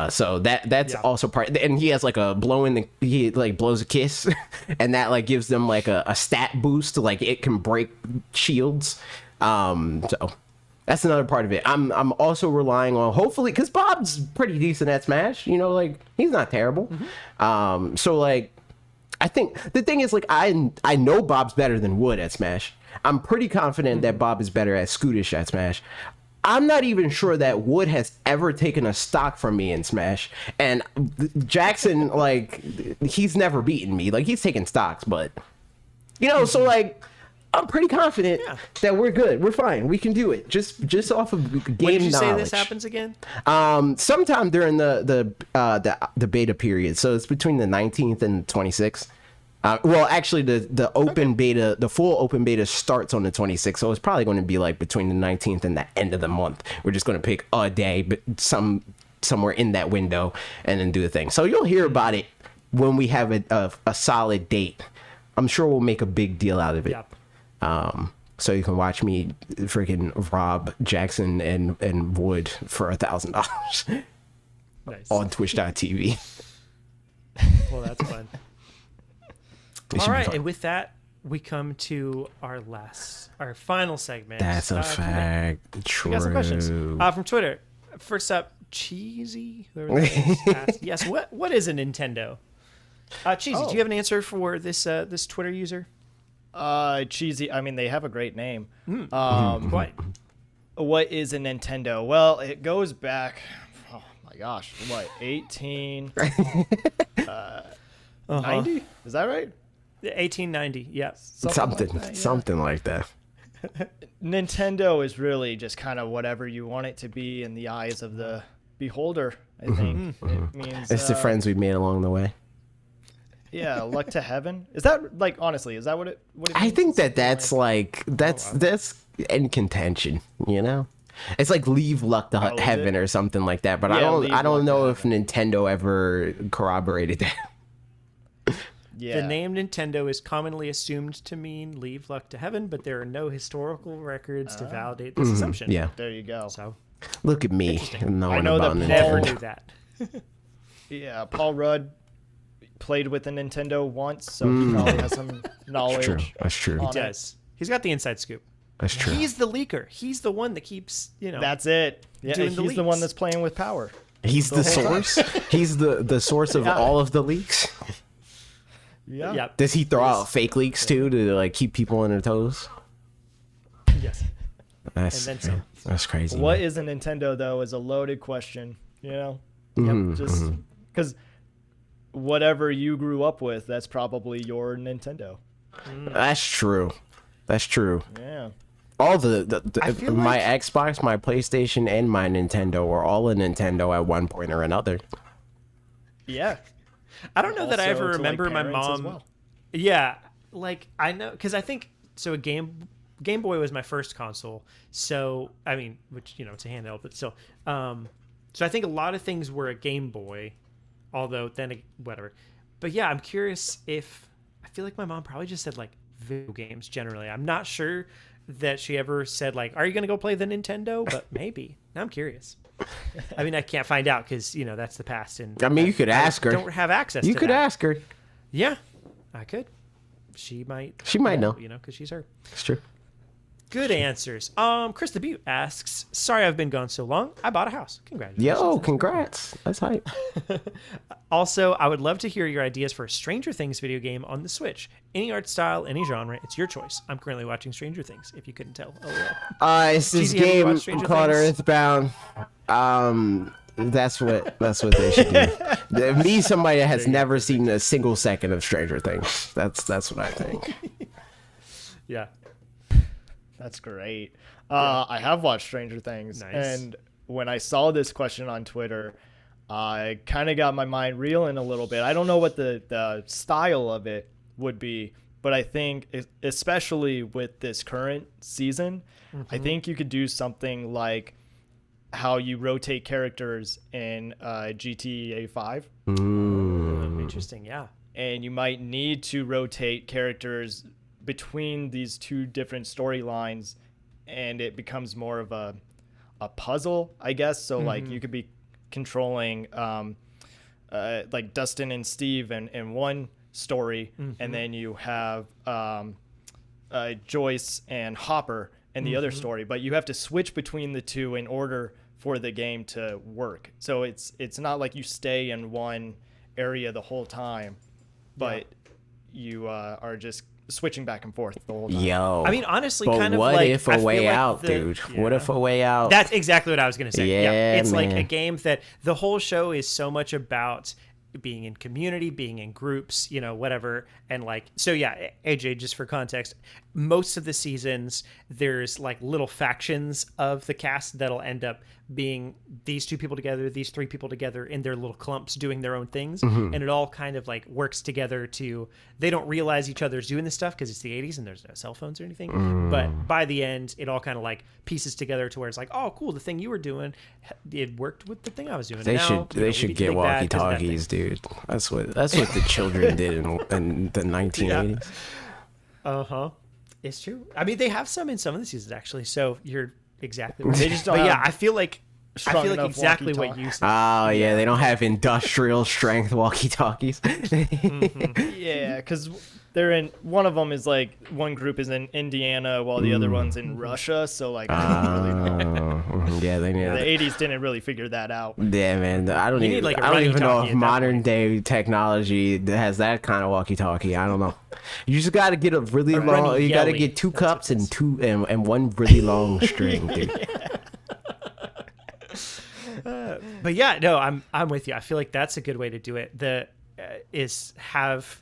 So that's also part, and he has he blows a kiss and that gives them a stat boost, it can break shields. So that's another part of it. I'm also relying on, hopefully, because Bob's pretty decent at Smash, he's not terrible. So I think the thing is I know Bob's better than Wood at Smash. I'm pretty confident that Bob is better at Scootish at Smash. I'm not even sure that Wood has ever taken a stock from me in Smash. And Jackson, he's never beaten me. He's taken stocks, but, so, I'm pretty confident that we're good. We're fine. We can do it. Just off of game knowledge. When did you say this happens again? Sometime during the beta period. So it's between the 19th and 26th. Well, actually, the open beta, the full open beta starts on the 26th, so it's probably going to be like between the 19th and the end of the month. We're just going to pick a day, but somewhere in that window, and then do the thing. So you'll hear about it when we have a solid date. I'm sure we'll make a big deal out of it. Yep. So you can watch me freaking rob Jackson and Wood for $1,000 Nice. on Twitch.tv. Well, that's fun. It should All be right, fun. and with that, we come to our final segment. That's a Q&A. fact. True. We got some questions from Twitter. First up, Cheesy. Whoever that is, asked, yes. What is a Nintendo? Cheesy, do you have an answer for this Twitter user? Cheesy. I mean, they have a great name. What? What is a Nintendo? Well, it goes back. Oh my gosh, what 90? Is that right? 1890. Yes. Something like that. Nintendo is really just kind of whatever you want it to be in the eyes of the beholder. I think it means It's the friends we've made along the way. Yeah, luck to heaven. Is that like honestly? Is that what it? I means? think that's in contention. You know, it's like leave luck to is heaven it? or something like that. But Yeah, I leave don't luck know to if Nintendo ever corroborated that. Yeah. The name Nintendo is commonly assumed to mean leave luck to heaven, but there are no historical records to validate this assumption. Yeah, There you go. So look at me knowing I know about that Nintendo. never knew that. Yeah, Paul Rudd played with a Nintendo once, so he probably has some knowledge. True. That's true. on He does. He's got the inside scoop. That's true. He's the leaker. He's the one that keeps, That's it. Yeah, Doing he's the the one leaks. that's playing with power. He's the source. He's the source of Yeah. all of the leaks. Yeah. Yep. Does he throw out fake leaks too to like keep people on their toes? Yes. That's And then some. That's crazy. What is a Nintendo though is a loaded question. You know, just because whatever you grew up with, that's probably your Nintendo. That's true. That's true. Yeah. All I feel my like- Xbox, my PlayStation, and my Nintendo were all a Nintendo at one point or another. Yeah. I don't know that I Also ever to, like, remember my parents as mom. well. Yeah, like I know because I think so. A Game Boy was my first console, so I mean, which it's a handheld, but still. So I think a lot of things were a Game Boy, although then whatever. But yeah, I'm curious if I feel like my mom probably just said like video games generally. I'm not sure that she ever said like, "Are you gonna go play the Nintendo?" But maybe. Now I'm curious. I mean, I can't find out because that's the past, and I mean, you could ask her. Don't have access. You to could that. ask her. Yeah, I could. She might. She might know. Because she's her. It's true. Good answers. Chris the Butte asks, "Sorry, I've been gone so long. I bought a house. Congratulations." Yo, congrats. That's hype. Also, I would love to hear your ideas for a Stranger Things video game on the Switch. Any art style, any genre, it's your choice. I'm currently watching Stranger Things, if you couldn't tell. Oh, It's this Cheesy, have you game watched Stranger called Things? Earthbound. That's what they should do. Me, somebody that has never seen a single second of Stranger Things. That's what I think. yeah. That's great. I have watched Stranger Things, Nice. and when I saw this question on Twitter, I kind of got my mind reeling a little bit. I don't know what the style of it would be, but I think, especially with this current season, I think you could do something like how you rotate characters in GTA 5. Interesting, yeah. And you might need to rotate characters between these two different storylines, and it becomes more of a puzzle, I guess. So like you could be controlling like Dustin and Steve in one story, and then you have Joyce and Hopper in the other story, but you have to switch between the two in order for the game to work. So it's not like you stay in one area the whole time, but you are just switching back and forth the whole time. Yo. I mean, honestly, but kind of what like if I a feel way like out, dude? What if a way out? That's exactly what I was going to say. Yeah, It's like a man. game that the whole show is so much about being in community, being in groups, whatever. And like, so yeah, AJ, just for context, most of the seasons, there's like little factions of the cast that'll end up being these 2 people together, these 3 people together in their little clumps doing their own things. And it all kind of like works together they don't realize each other's doing this stuff because it's the 80s and there's no cell phones or anything. But by the end, it all kind of like pieces together to where it's like, oh, cool, the thing you were doing, it worked with the thing I was doing. They should get walkie-talkies, dude. That's what the children did in the 1980s. Yeah. It's true. I mean, they have some in some of the seasons actually. So you're exactly right. They just don't. But yeah, I feel like walkie-talkie. exactly what you said. Oh yeah, they don't have industrial strength walkie-talkies. Yeah, because they're in. One of them is like one group is in Indiana while the other one's in Russia. So like, I don't really know. Yeah, they need. The 80s didn't really figure that out. Yeah, man. I don't need, like, a I don't even know walkie-talkie if at that modern point. day technology has that kind of walkie-talkie. I don't know. You just got to get a really long. running You got to yelly. get 2 That's cups what it and is. two and one really long string, dude. But yeah, no, I'm with you. I feel like that's a good way to do it. Is have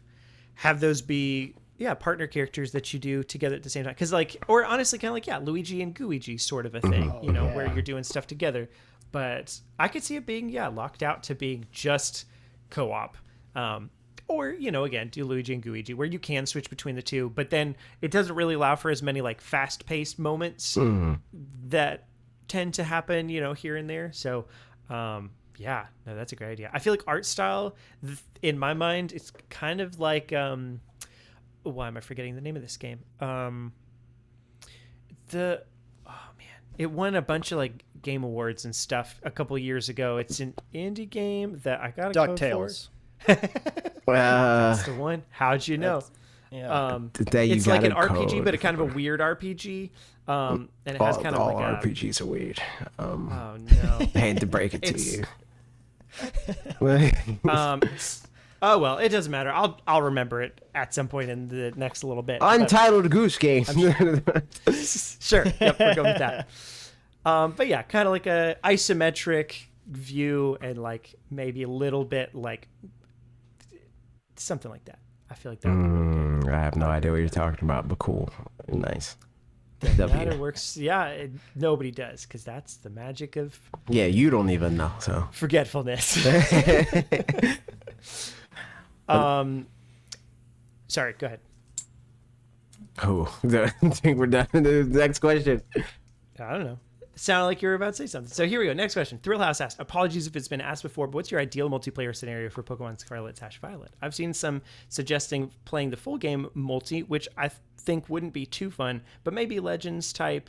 those be partner characters that you do together at the same time. Because like, or honestly, kind of like Luigi and Gooigi sort of a thing. Where you're doing stuff together. But I could see it being locked out to being just co-op. Or, again, do Luigi and Gooigi where you can switch between the two, but then it doesn't really allow for as many like fast-paced moments that tend to happen, here and there. So, no, that's a great idea. I feel like art style, in my mind, it's kind of like, why am I forgetting the name of this game? It won a bunch of like game awards and stuff a couple years ago. It's an indie game that I got a code for. DuckTales. That's the one. How'd you know? Yeah. It's like an RPG, but a kind of a weird RPG. And it has kind of all like RPGs are weird. oh no. I hate to break it to you. Oh well, it doesn't matter. I'll remember it at some point in the next little bit. Untitled Goose Game. Sure. Yep, we're going with that. But yeah, kind of like a isometric view and like maybe a little bit like something like that. I feel like that would be really good. I have no idea what you're talking about, but cool. Nice. That works. Yeah, nobody does because that's the magic of Yeah, you don't even know, so. forgetfulness. Sorry, go ahead. Oh, I think we're done. The next question. I don't know. It sounded like you were about to say something. So here we go. Next question. Thrillhouse asked, apologies if it's been asked before, but what's your ideal multiplayer scenario for Pokemon Scarlet/Violet? I've seen some suggesting playing the full game multi, which I think wouldn't be too fun, but maybe Legends type,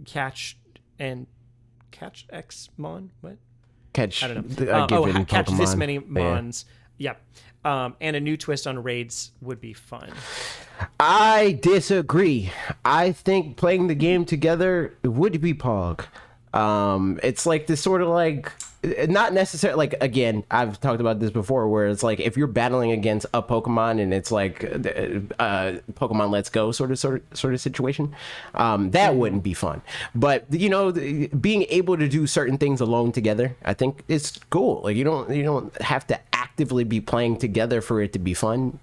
catch X-Mon? What? Catch. I don't know. Catch this Pokemon. many Mons. Yep. And a new twist on raids would be fun. I disagree. I think playing the game together would be Pog. It's like this sort of like, not necessarily like, again, I've talked about this before, where it's like if you're battling against a Pokemon and it's like Pokemon Let's Go sort of situation, that wouldn't be fun. But being able to do certain things alone together, I think it's cool. Like you don't have to actively be playing together for it to be fun.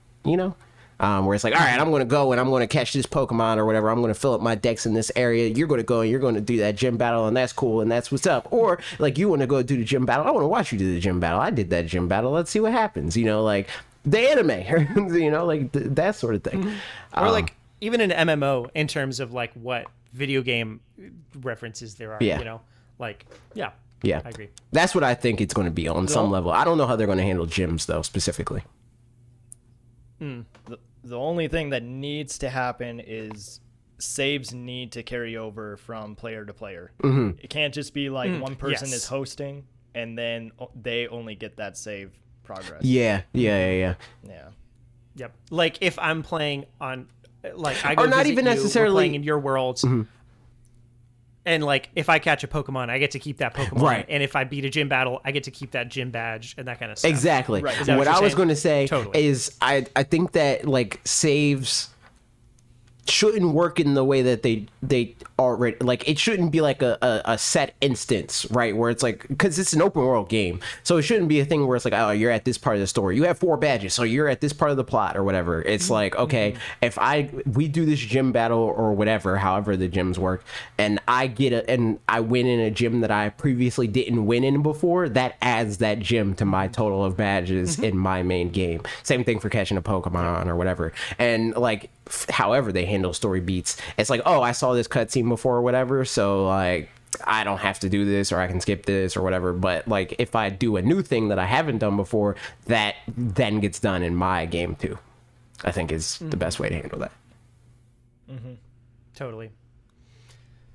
Where it's like, all right, I'm going to go and I'm going to catch this Pokemon or whatever. I'm going to fill up my decks in this area. You're going to go and you're going to do that gym battle, and that's cool, and that's what's up. Or like you want to go do the gym battle. I want to watch you do the gym battle. I did that gym battle. Let's see what happens. Like the anime, like that sort of thing. Or like even an MMO in terms of like what video game references there are. Yeah. Yeah, I agree. That's what I think it's going to be on some level. I don't know how they're going to handle gyms though, specifically. The only thing that needs to happen is saves need to carry over from player to player. It can't just be like one person is hosting and then they only get that save progress. Yeah. Yeah. Yep. Like if I'm playing on, like I go Or not visit even you, we're necessarily- playing in your worlds. And like if I catch a Pokemon, I get to keep that Pokemon. Right. And if I beat a gym battle, I get to keep that gym badge and that kind of stuff. Exactly. Right. Is that What what I you're was saying? going to say Totally. is I think that like saves shouldn't work in the way that they already, like, it shouldn't be like a set instance, right, where it's like, because it's an open world game, so it shouldn't be a thing where it's like, oh, you're at this part of the story, you have 4 badges, so you're at this part of the plot or whatever. It's like, okay, if we do this gym battle or whatever, however the gyms work, and I win in a gym that I previously didn't win in before, that adds that gym to my total of badges in my main game. Same thing for catching a Pokemon or whatever. And like, however they handle story beats, it's like, oh, I saw this cutscene before or whatever, so like I don't have to do this, or I can skip this or whatever. But like, if I do a new thing that I haven't done before, that then gets done in my game too, I think is the best way to handle that. Totally.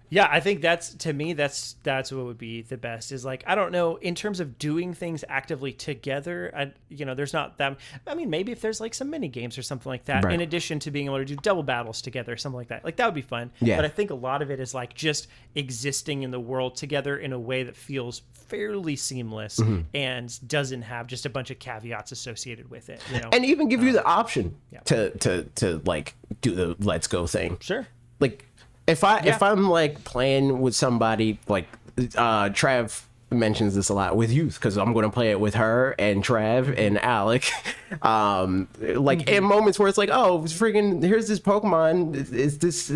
Yeah, I think that's what would be the best, is like, I don't know, in terms of doing things actively together, there's not that, I mean, maybe if there's like some mini games or something like that, right, in addition to being able to do double battles together, something like that would be fun. Yeah. But I think a lot of it is like just existing in the world together in a way that feels fairly seamless and doesn't have just a bunch of caveats associated with it, And even give you the option yeah. to like do the let's go thing. Sure. Like, if I'm like playing with somebody, like Trav mentions this a lot with youth, because I'm going to play it with her and Trav and Alec, like in moments where it's like, oh, freaking, here's this Pokemon, is this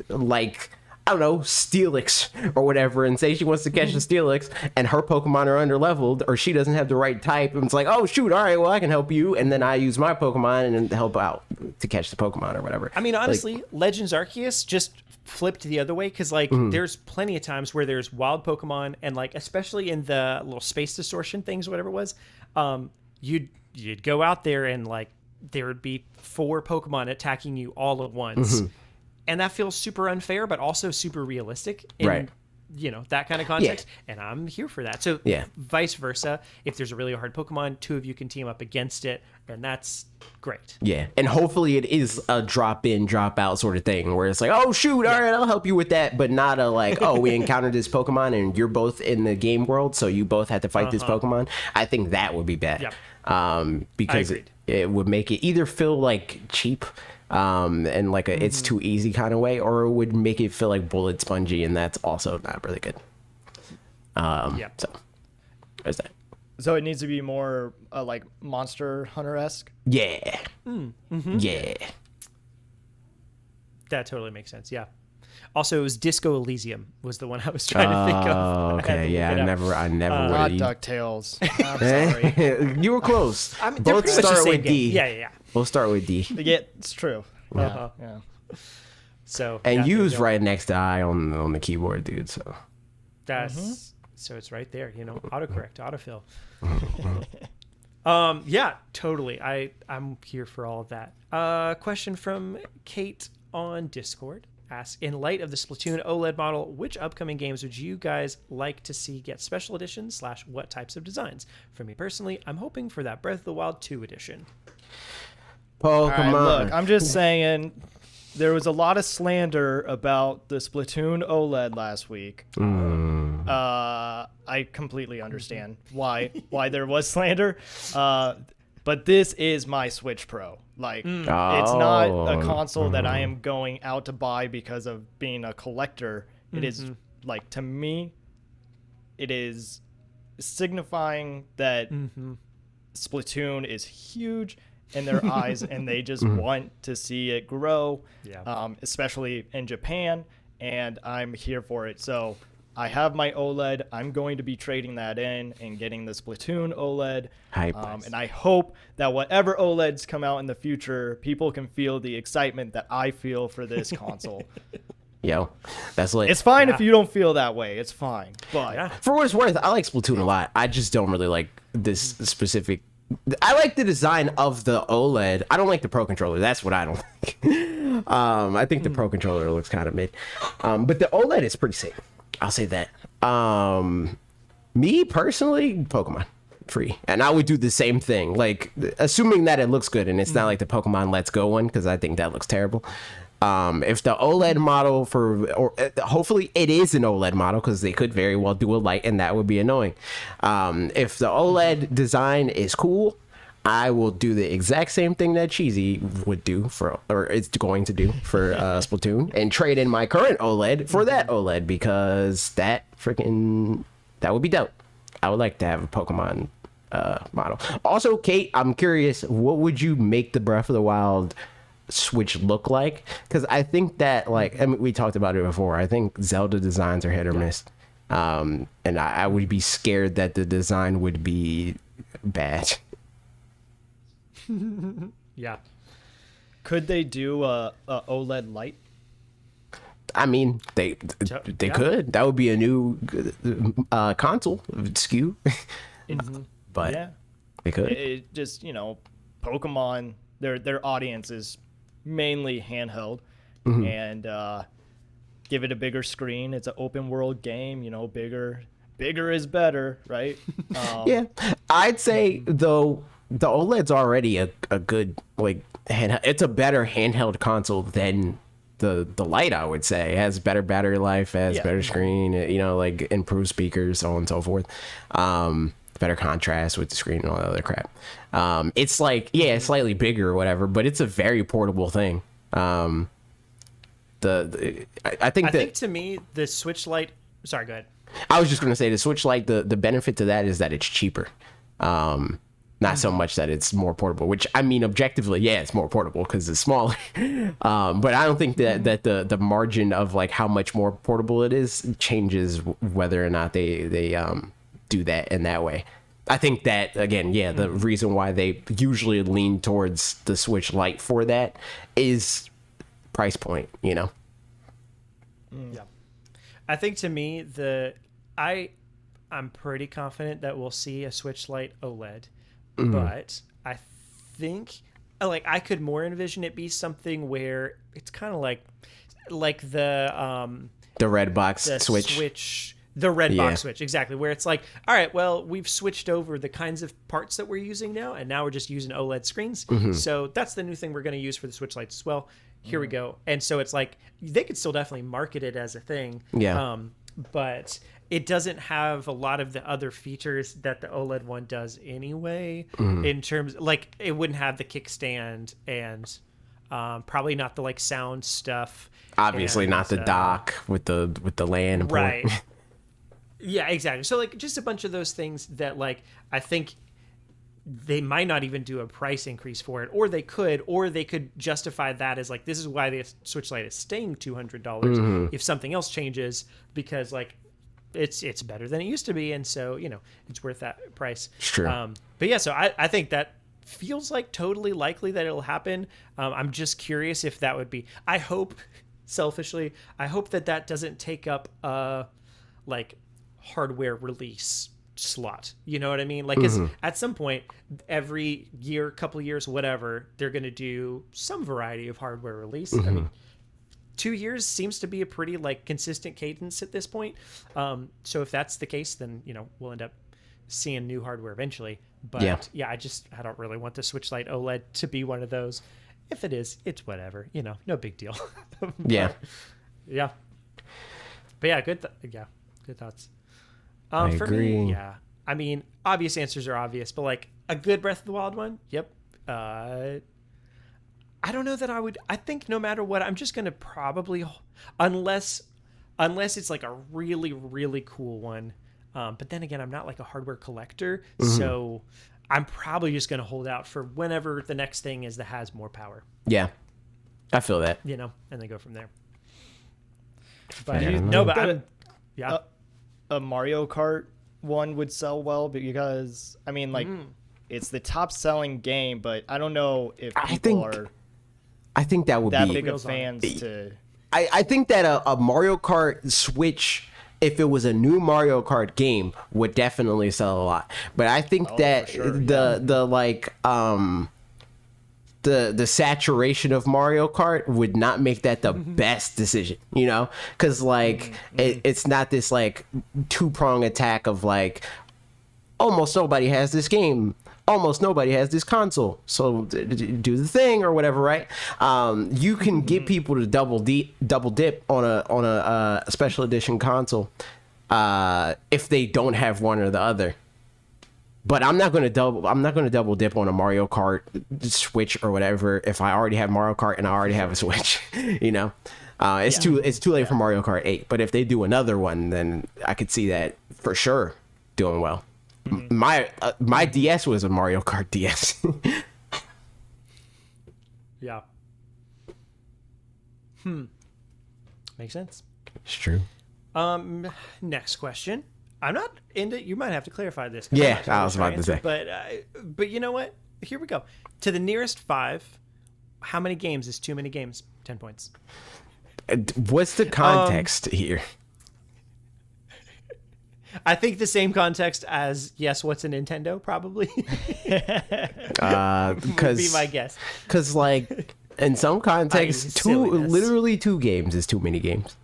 like, I don't know, Steelix or whatever, and say she wants to catch the Steelix and her Pokemon are under leveled, or she doesn't have the right type, and it's like, oh shoot, all right, well, I can help you, and then I use my Pokemon and help out to catch the Pokemon or whatever. I mean, honestly, Legends Arceus just flipped the other way, because like there's plenty of times where there's wild Pokemon, and like especially in the little space distortion things, whatever it was, you'd go out there and like there would be 4 Pokemon attacking you all at once. And that feels super unfair, but also super realistic in, Right, that kind of context. Yeah. And I'm here for that. So yeah, vice versa, if there's a really hard Pokemon, 2 of you can team up against it, and that's great. Yeah. And hopefully it is a drop in, drop out sort of thing, where it's like, oh shoot, all right, I'll help you with that, but not a like, oh, we encountered this Pokemon and you're both in the game world, so you both had to fight this Pokemon. I think that would be bad. Yep. Because it would make it either feel like cheap, and like it's too easy kind of way, or it would make it feel like bullet spongy, and that's also not really good. So there's that. So it needs to be more like Monster Hunter-esque? Yeah. Yeah. That totally makes sense. Yeah. Also, it was Disco Elysium was the one I was trying to think of. Okay, yeah, I never Not would. DuckTales. I'm sorry. You were close. They're Both pretty much the start same with D. game. Yeah. We'll start with D. Yeah, it's true. Yeah. So And yeah, U's right next to I on the keyboard, dude. So that's so it's right there. Autocorrect, autofill. Yeah, totally. I'm here for all of that. Question from Kate on Discord. Ask, in light of the Splatoon OLED model, which upcoming games would you guys like to see get special editions / what types of designs? For me personally, I'm hoping for that Breath of the Wild 2 edition. Pokemon. All right, look, I'm just saying, there was a lot of slander about the Splatoon OLED last week. I completely understand why there was slander. But this is my Switch Pro. Like, it's not a console that I am going out to buy because of being a collector. It is, like, to me, it is signifying that Splatoon is huge in their eyes, and they just want to see it grow, especially in Japan, and I'm here for it. So I have my OLED. I'm going to be trading that in and getting the Splatoon OLED. And I hope that whatever OLEDs come out in the future, people can feel the excitement that I feel for this console. Yo, that's lit. It's fine if you don't feel that way. It's fine. But for what it's worth, I like Splatoon a lot. I just don't really like this specific. I like the design of the OLED. I don't like the Pro Controller. That's what I don't like. I think the Pro Controller looks kind of mid. But the OLED is pretty sick. I'll say that. Me personally, Pokemon free, and I would do the same thing. Like, assuming that it looks good, and it's not like the Pokemon Let's Go one, because I think that looks terrible. If the OLED model hopefully it is an OLED model, because they could very well do a light, and that would be annoying. If the OLED design is cool, I will do the exact same thing that Cheesy would do or is going to do for Splatoon, and trade in my current OLED for that OLED, because that would be dope. I would like to have a Pokemon model. Also, Kate, I'm curious, what would you make the Breath of the Wild Switch look like? Because I think that, like, I mean, we talked about it before. I think Zelda designs are hit or miss. And I would be scared that the design would be bad. Yeah. Could they do a OLED light? I mean, they could. That would be a new console SKU. But Yeah. they could. It just, Pokemon, their audience is mainly handheld, and give it a bigger screen. It's an open world game, bigger is better, right? Yeah, I'd say though the OLED's already a good handheld. It's a better handheld console than the Lite. I would say it has better battery life, has better screen, like improved speakers, so on and so forth. Better contrast with the screen and all that other crap. It's like, it's slightly bigger or whatever, but it's a very portable thing. I think to me the Switch Lite. Sorry, go ahead. I was just gonna say the Switch Lite. The benefit to that is that it's cheaper. Not so much that it's more portable, which, I mean, objectively, it's more portable because it's smaller. But I don't think that the margin of like how much more portable it is changes whether or not they do that in that way. I think that, again, the reason why they usually lean towards the Switch Lite for that is price point, Yeah. I think to me I'm pretty confident that we'll see a Switch Lite OLED, but I think I could more envision it be something where it's kind of like the red box Switch. The red box Switch, exactly, where it's like, all right, well, we've switched over the kinds of parts that we're using now, and now we're just using OLED screens. So that's the new thing we're going to use for the Switch Lites as well. Here we go. And so it's like, they could still definitely market it as a thing. Yeah. But it doesn't have a lot of the other features that the OLED one does anyway, in terms, like, it wouldn't have the kickstand and probably not the sound stuff. Obviously not the dock with the LAN port. Right. Yeah, exactly. So just a bunch of those things that I think they might not even do a price increase for it, or they could justify that as this is why the Switch Lite is staying $200 if something else changes, because it's better than it used to be, and so it's worth that price. True. But yeah, so I think that feels totally likely that it'll happen. I'm just curious if that would be. I hope, selfishly, that doesn't take up hardware release slot. You know what I mean? Because at some point, every year, couple years, whatever, they're going to do some variety of hardware release. I mean, 2 years seems to be a pretty consistent cadence at this point. So if that's the case, then we'll end up seeing new hardware eventually. But I don't really want the Switch Lite OLED to be one of those. If it is, it's whatever. No big deal. But, yeah. But yeah, good thoughts. For agree. me, I mean, obvious answers are obvious, but a good Breath of the Wild one, yep. I don't know that I would. I think no matter what, I'm just gonna probably, unless it's a really, really cool one. But then again, I'm not a hardware collector, so I'm probably just gonna hold out for whenever the next thing is that has more power. Yeah, I feel that. And then go from there. But I'm a Mario Kart one would sell well, because I mean, it's the top selling game, but I don't know if people are. I think that would that be big of fans to. I think that a Mario Kart Switch, if it was a new Mario Kart game, would definitely sell a lot. But I think that the saturation of Mario Kart would not make that the best decision, because it's not this two-prong attack of almost nobody has this game, almost nobody has this console, so do the thing or whatever, right? You can get people to double dip on a special edition console if they don't have one or the other. But I'm not gonna double dip on a Mario Kart Switch or whatever if I already have Mario Kart and I already have a Switch. You know, it's too late for Mario Kart 8. But if they do another one, then I could see that for sure doing well. My DS was a Mario Kart DS. Yeah. Makes sense. It's true. Next question. I'm not into. You might have to clarify this. 'Cause Yeah, I'm not I was about to say. But you know what? Here we go. To the nearest 5, how many games is too many games? 10 points. What's the context here? I think the same context as yes. What's a Nintendo? Probably. Would be my guess. Because like in some contexts, literally 2 games is too many games.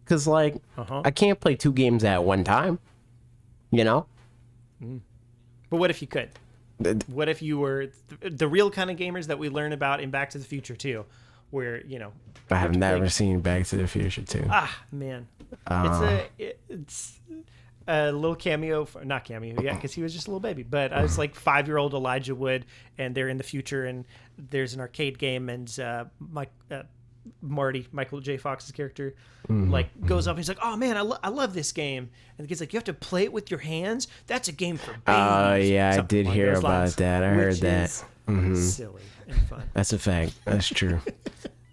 Because like I can't play 2 games at one time. You know. But what if you could? What if you were the real kind of gamers that we learn about in Back to the Future 2, where I have never seen Back to the Future 2. Man, it's a little cameo, not cameo, yeah, because he was just a little baby. But I was like 5-year-old Elijah Wood, and they're in the future, and there's an arcade game, and Michael J. Fox's character, goes up and he's like, "Oh man, I love this game." And the kid's like, "You have to play it with your hands? That's a game for babies." Oh yeah, Something I did hear about that. I heard that. Silly and fun. That's a fact. That's true.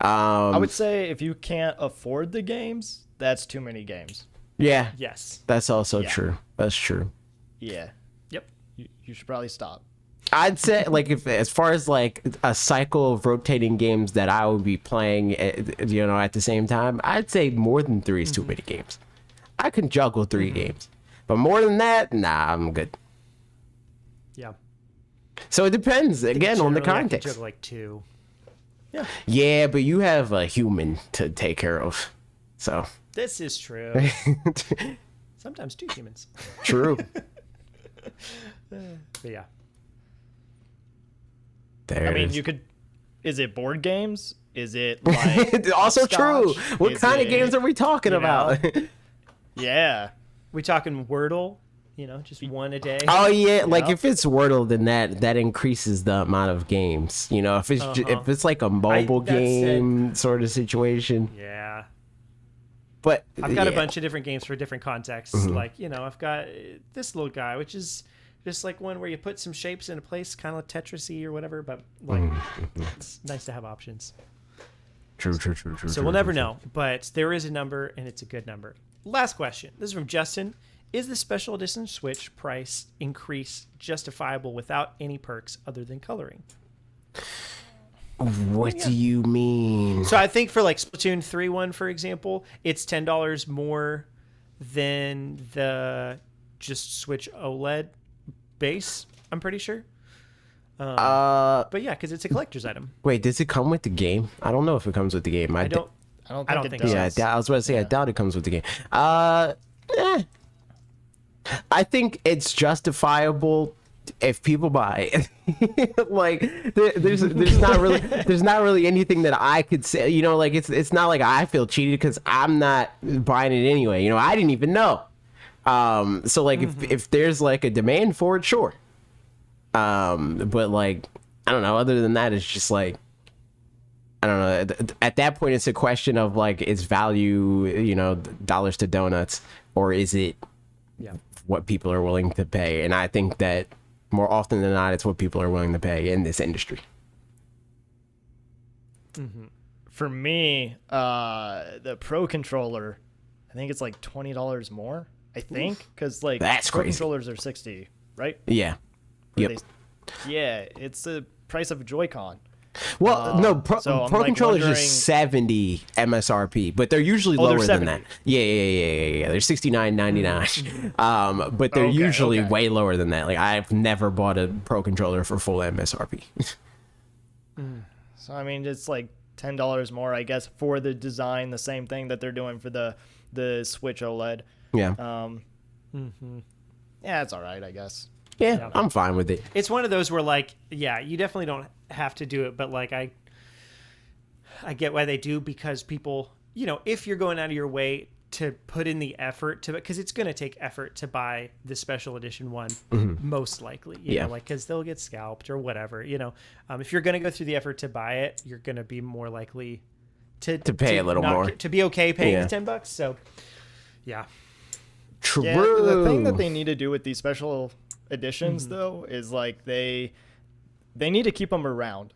I would say if you can't afford the games, that's too many games. Yeah. Yes. That's also true. That's true. Yeah. Yep. You should probably stop. I'd say like if as far as like a cycle of rotating games that I would be playing, at the same time, I'd say more than 3 is too many games. I can juggle 3 games, but more than that, nah, I'm good. Yeah. So it depends again on the context. I can juggle like 2. Yeah. Yeah, but you have a human to take care of, so. This is true. Sometimes 2 humans. True. But yeah. I mean, you could. Is it board games? Is it like also true? Scotch? What kind of games are we talking about? Yeah. We talking Wordle? Just one a day. Oh yeah, like if it's Wordle, then that increases the amount of games. If it's if it's like a mobile game sort of situation. Yeah. But I've got a bunch of different games for different contexts. Like I've got this little guy, which is just like one where you put some shapes in a place, kind of like Tetris-y or whatever. But like, it's nice to have options. True. So we'll never know, but there is a number, and it's a good number. Last question. This is from Justin. Is the special edition Switch price increase justifiable without any perks other than coloring? What do you mean? So I think for like Splatoon 3 one, for example, it's $10 more than the just Switch OLED base, I'm pretty sure. But yeah, because it's a collector's item. Wait, does it come with the game? I don't know if it comes with the game. I don't think it does. Yeah, I was about to say, I doubt it comes with the game. I think it's justifiable if people buy it. Like there's not really anything that I could say, like it's not like I feel cheated because I'm not buying it anyway. I didn't even know. So like if there's like a demand for it, sure. But like I don't know, other than that, it's just like I don't know. At that point it's a question of like is value, dollars to donuts, or is it what people are willing to pay? And I think that more often than not, it's what people are willing to pay in this industry. For me, the Pro controller, I think it's like $20 more. I think because like That's Pro crazy. controllers are 60, right? Yeah. Yep. Yeah, it's the price of a Joy-Con. Well, no, Pro like controllers wondering- are 70 MSRP, but they're usually lower they're than 70. that. Yeah. They're $69.99. But they're Okay, usually okay. way lower than that. Like I've never bought a Pro controller for full MSRP. So I mean, it's like $10 more, I guess, for the design, the same thing that they're doing for the Switch OLED. Yeah. Yeah, it's all right, I guess. Yeah, I'm fine with it. It's one of those where like, yeah, you definitely don't have to do it, but like I get why they do, because people, if you're going out of your way to put in the effort to, because it's going to take effort to buy the special edition one, most likely, you know, like, because they'll get scalped or whatever, you know. If you're going to go through the effort to buy it, you're going to be more likely to pay a little more, to be okay paying the $10. So yeah. True. Yeah, the thing that they need to do with these special editions though is like they need to keep them around,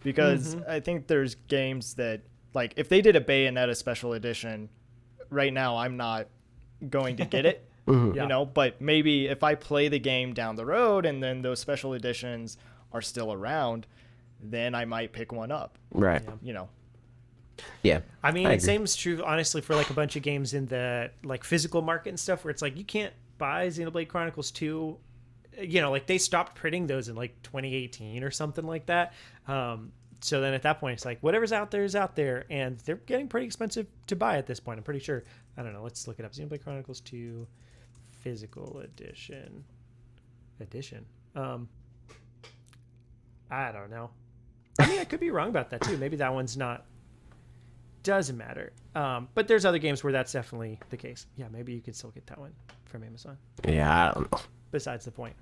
because I think there's games that, like, if they did a Bayonetta special edition right now, I'm not going to get it, you know, but maybe if I play the game down the road and then those special editions are still around, then I might pick one up. Right. You know. Yeah. I mean, the same is true, honestly, for like a bunch of games in the like physical market and stuff, where it's like you can't buy Xenoblade Chronicles 2. You know, like they stopped printing those in like 2018 or something like that. So then at that point, it's like whatever's out there is out there, and they're getting pretty expensive to buy at this point. I'm pretty sure. I don't know. Let's look it up. Xenoblade Chronicles 2 physical edition. I don't know. I mean, I could be wrong about that too. Maybe that one's not. Doesn't matter. But there's other games where that's definitely the case. Yeah, maybe you could still get that one from Amazon. Yeah, I don't know. Besides the point.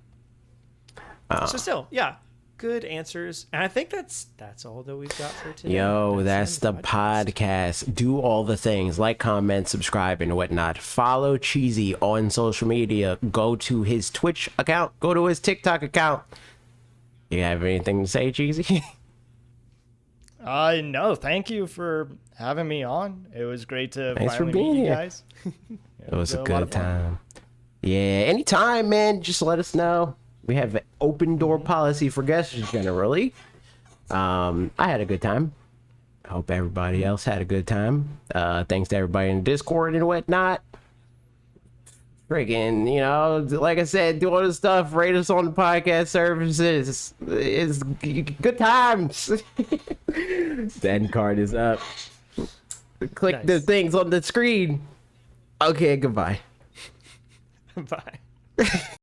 So still, yeah, good answers. And I think that's all that we've got for today. Yo, that's the podcast. Do all the things, like, comment, subscribe, and whatnot. Follow Cheesy on social media. Go to his Twitch account. Go to his TikTok account. You have anything to say, Cheesy? No, thank you for having me on. It was great to Thanks finally for being meet you here. guys. It was a lot good of fun. time. Yeah, anytime, man. Just let us know. We have an open door policy for guests generally. I had a good time. I hope everybody else had a good time. Thanks to everybody in the Discord and whatnot. Friggin', you know, like I said, do all this stuff. Rate us on the podcast services. It's good times. The end card is up. Click the things on the screen. Okay, goodbye. Bye.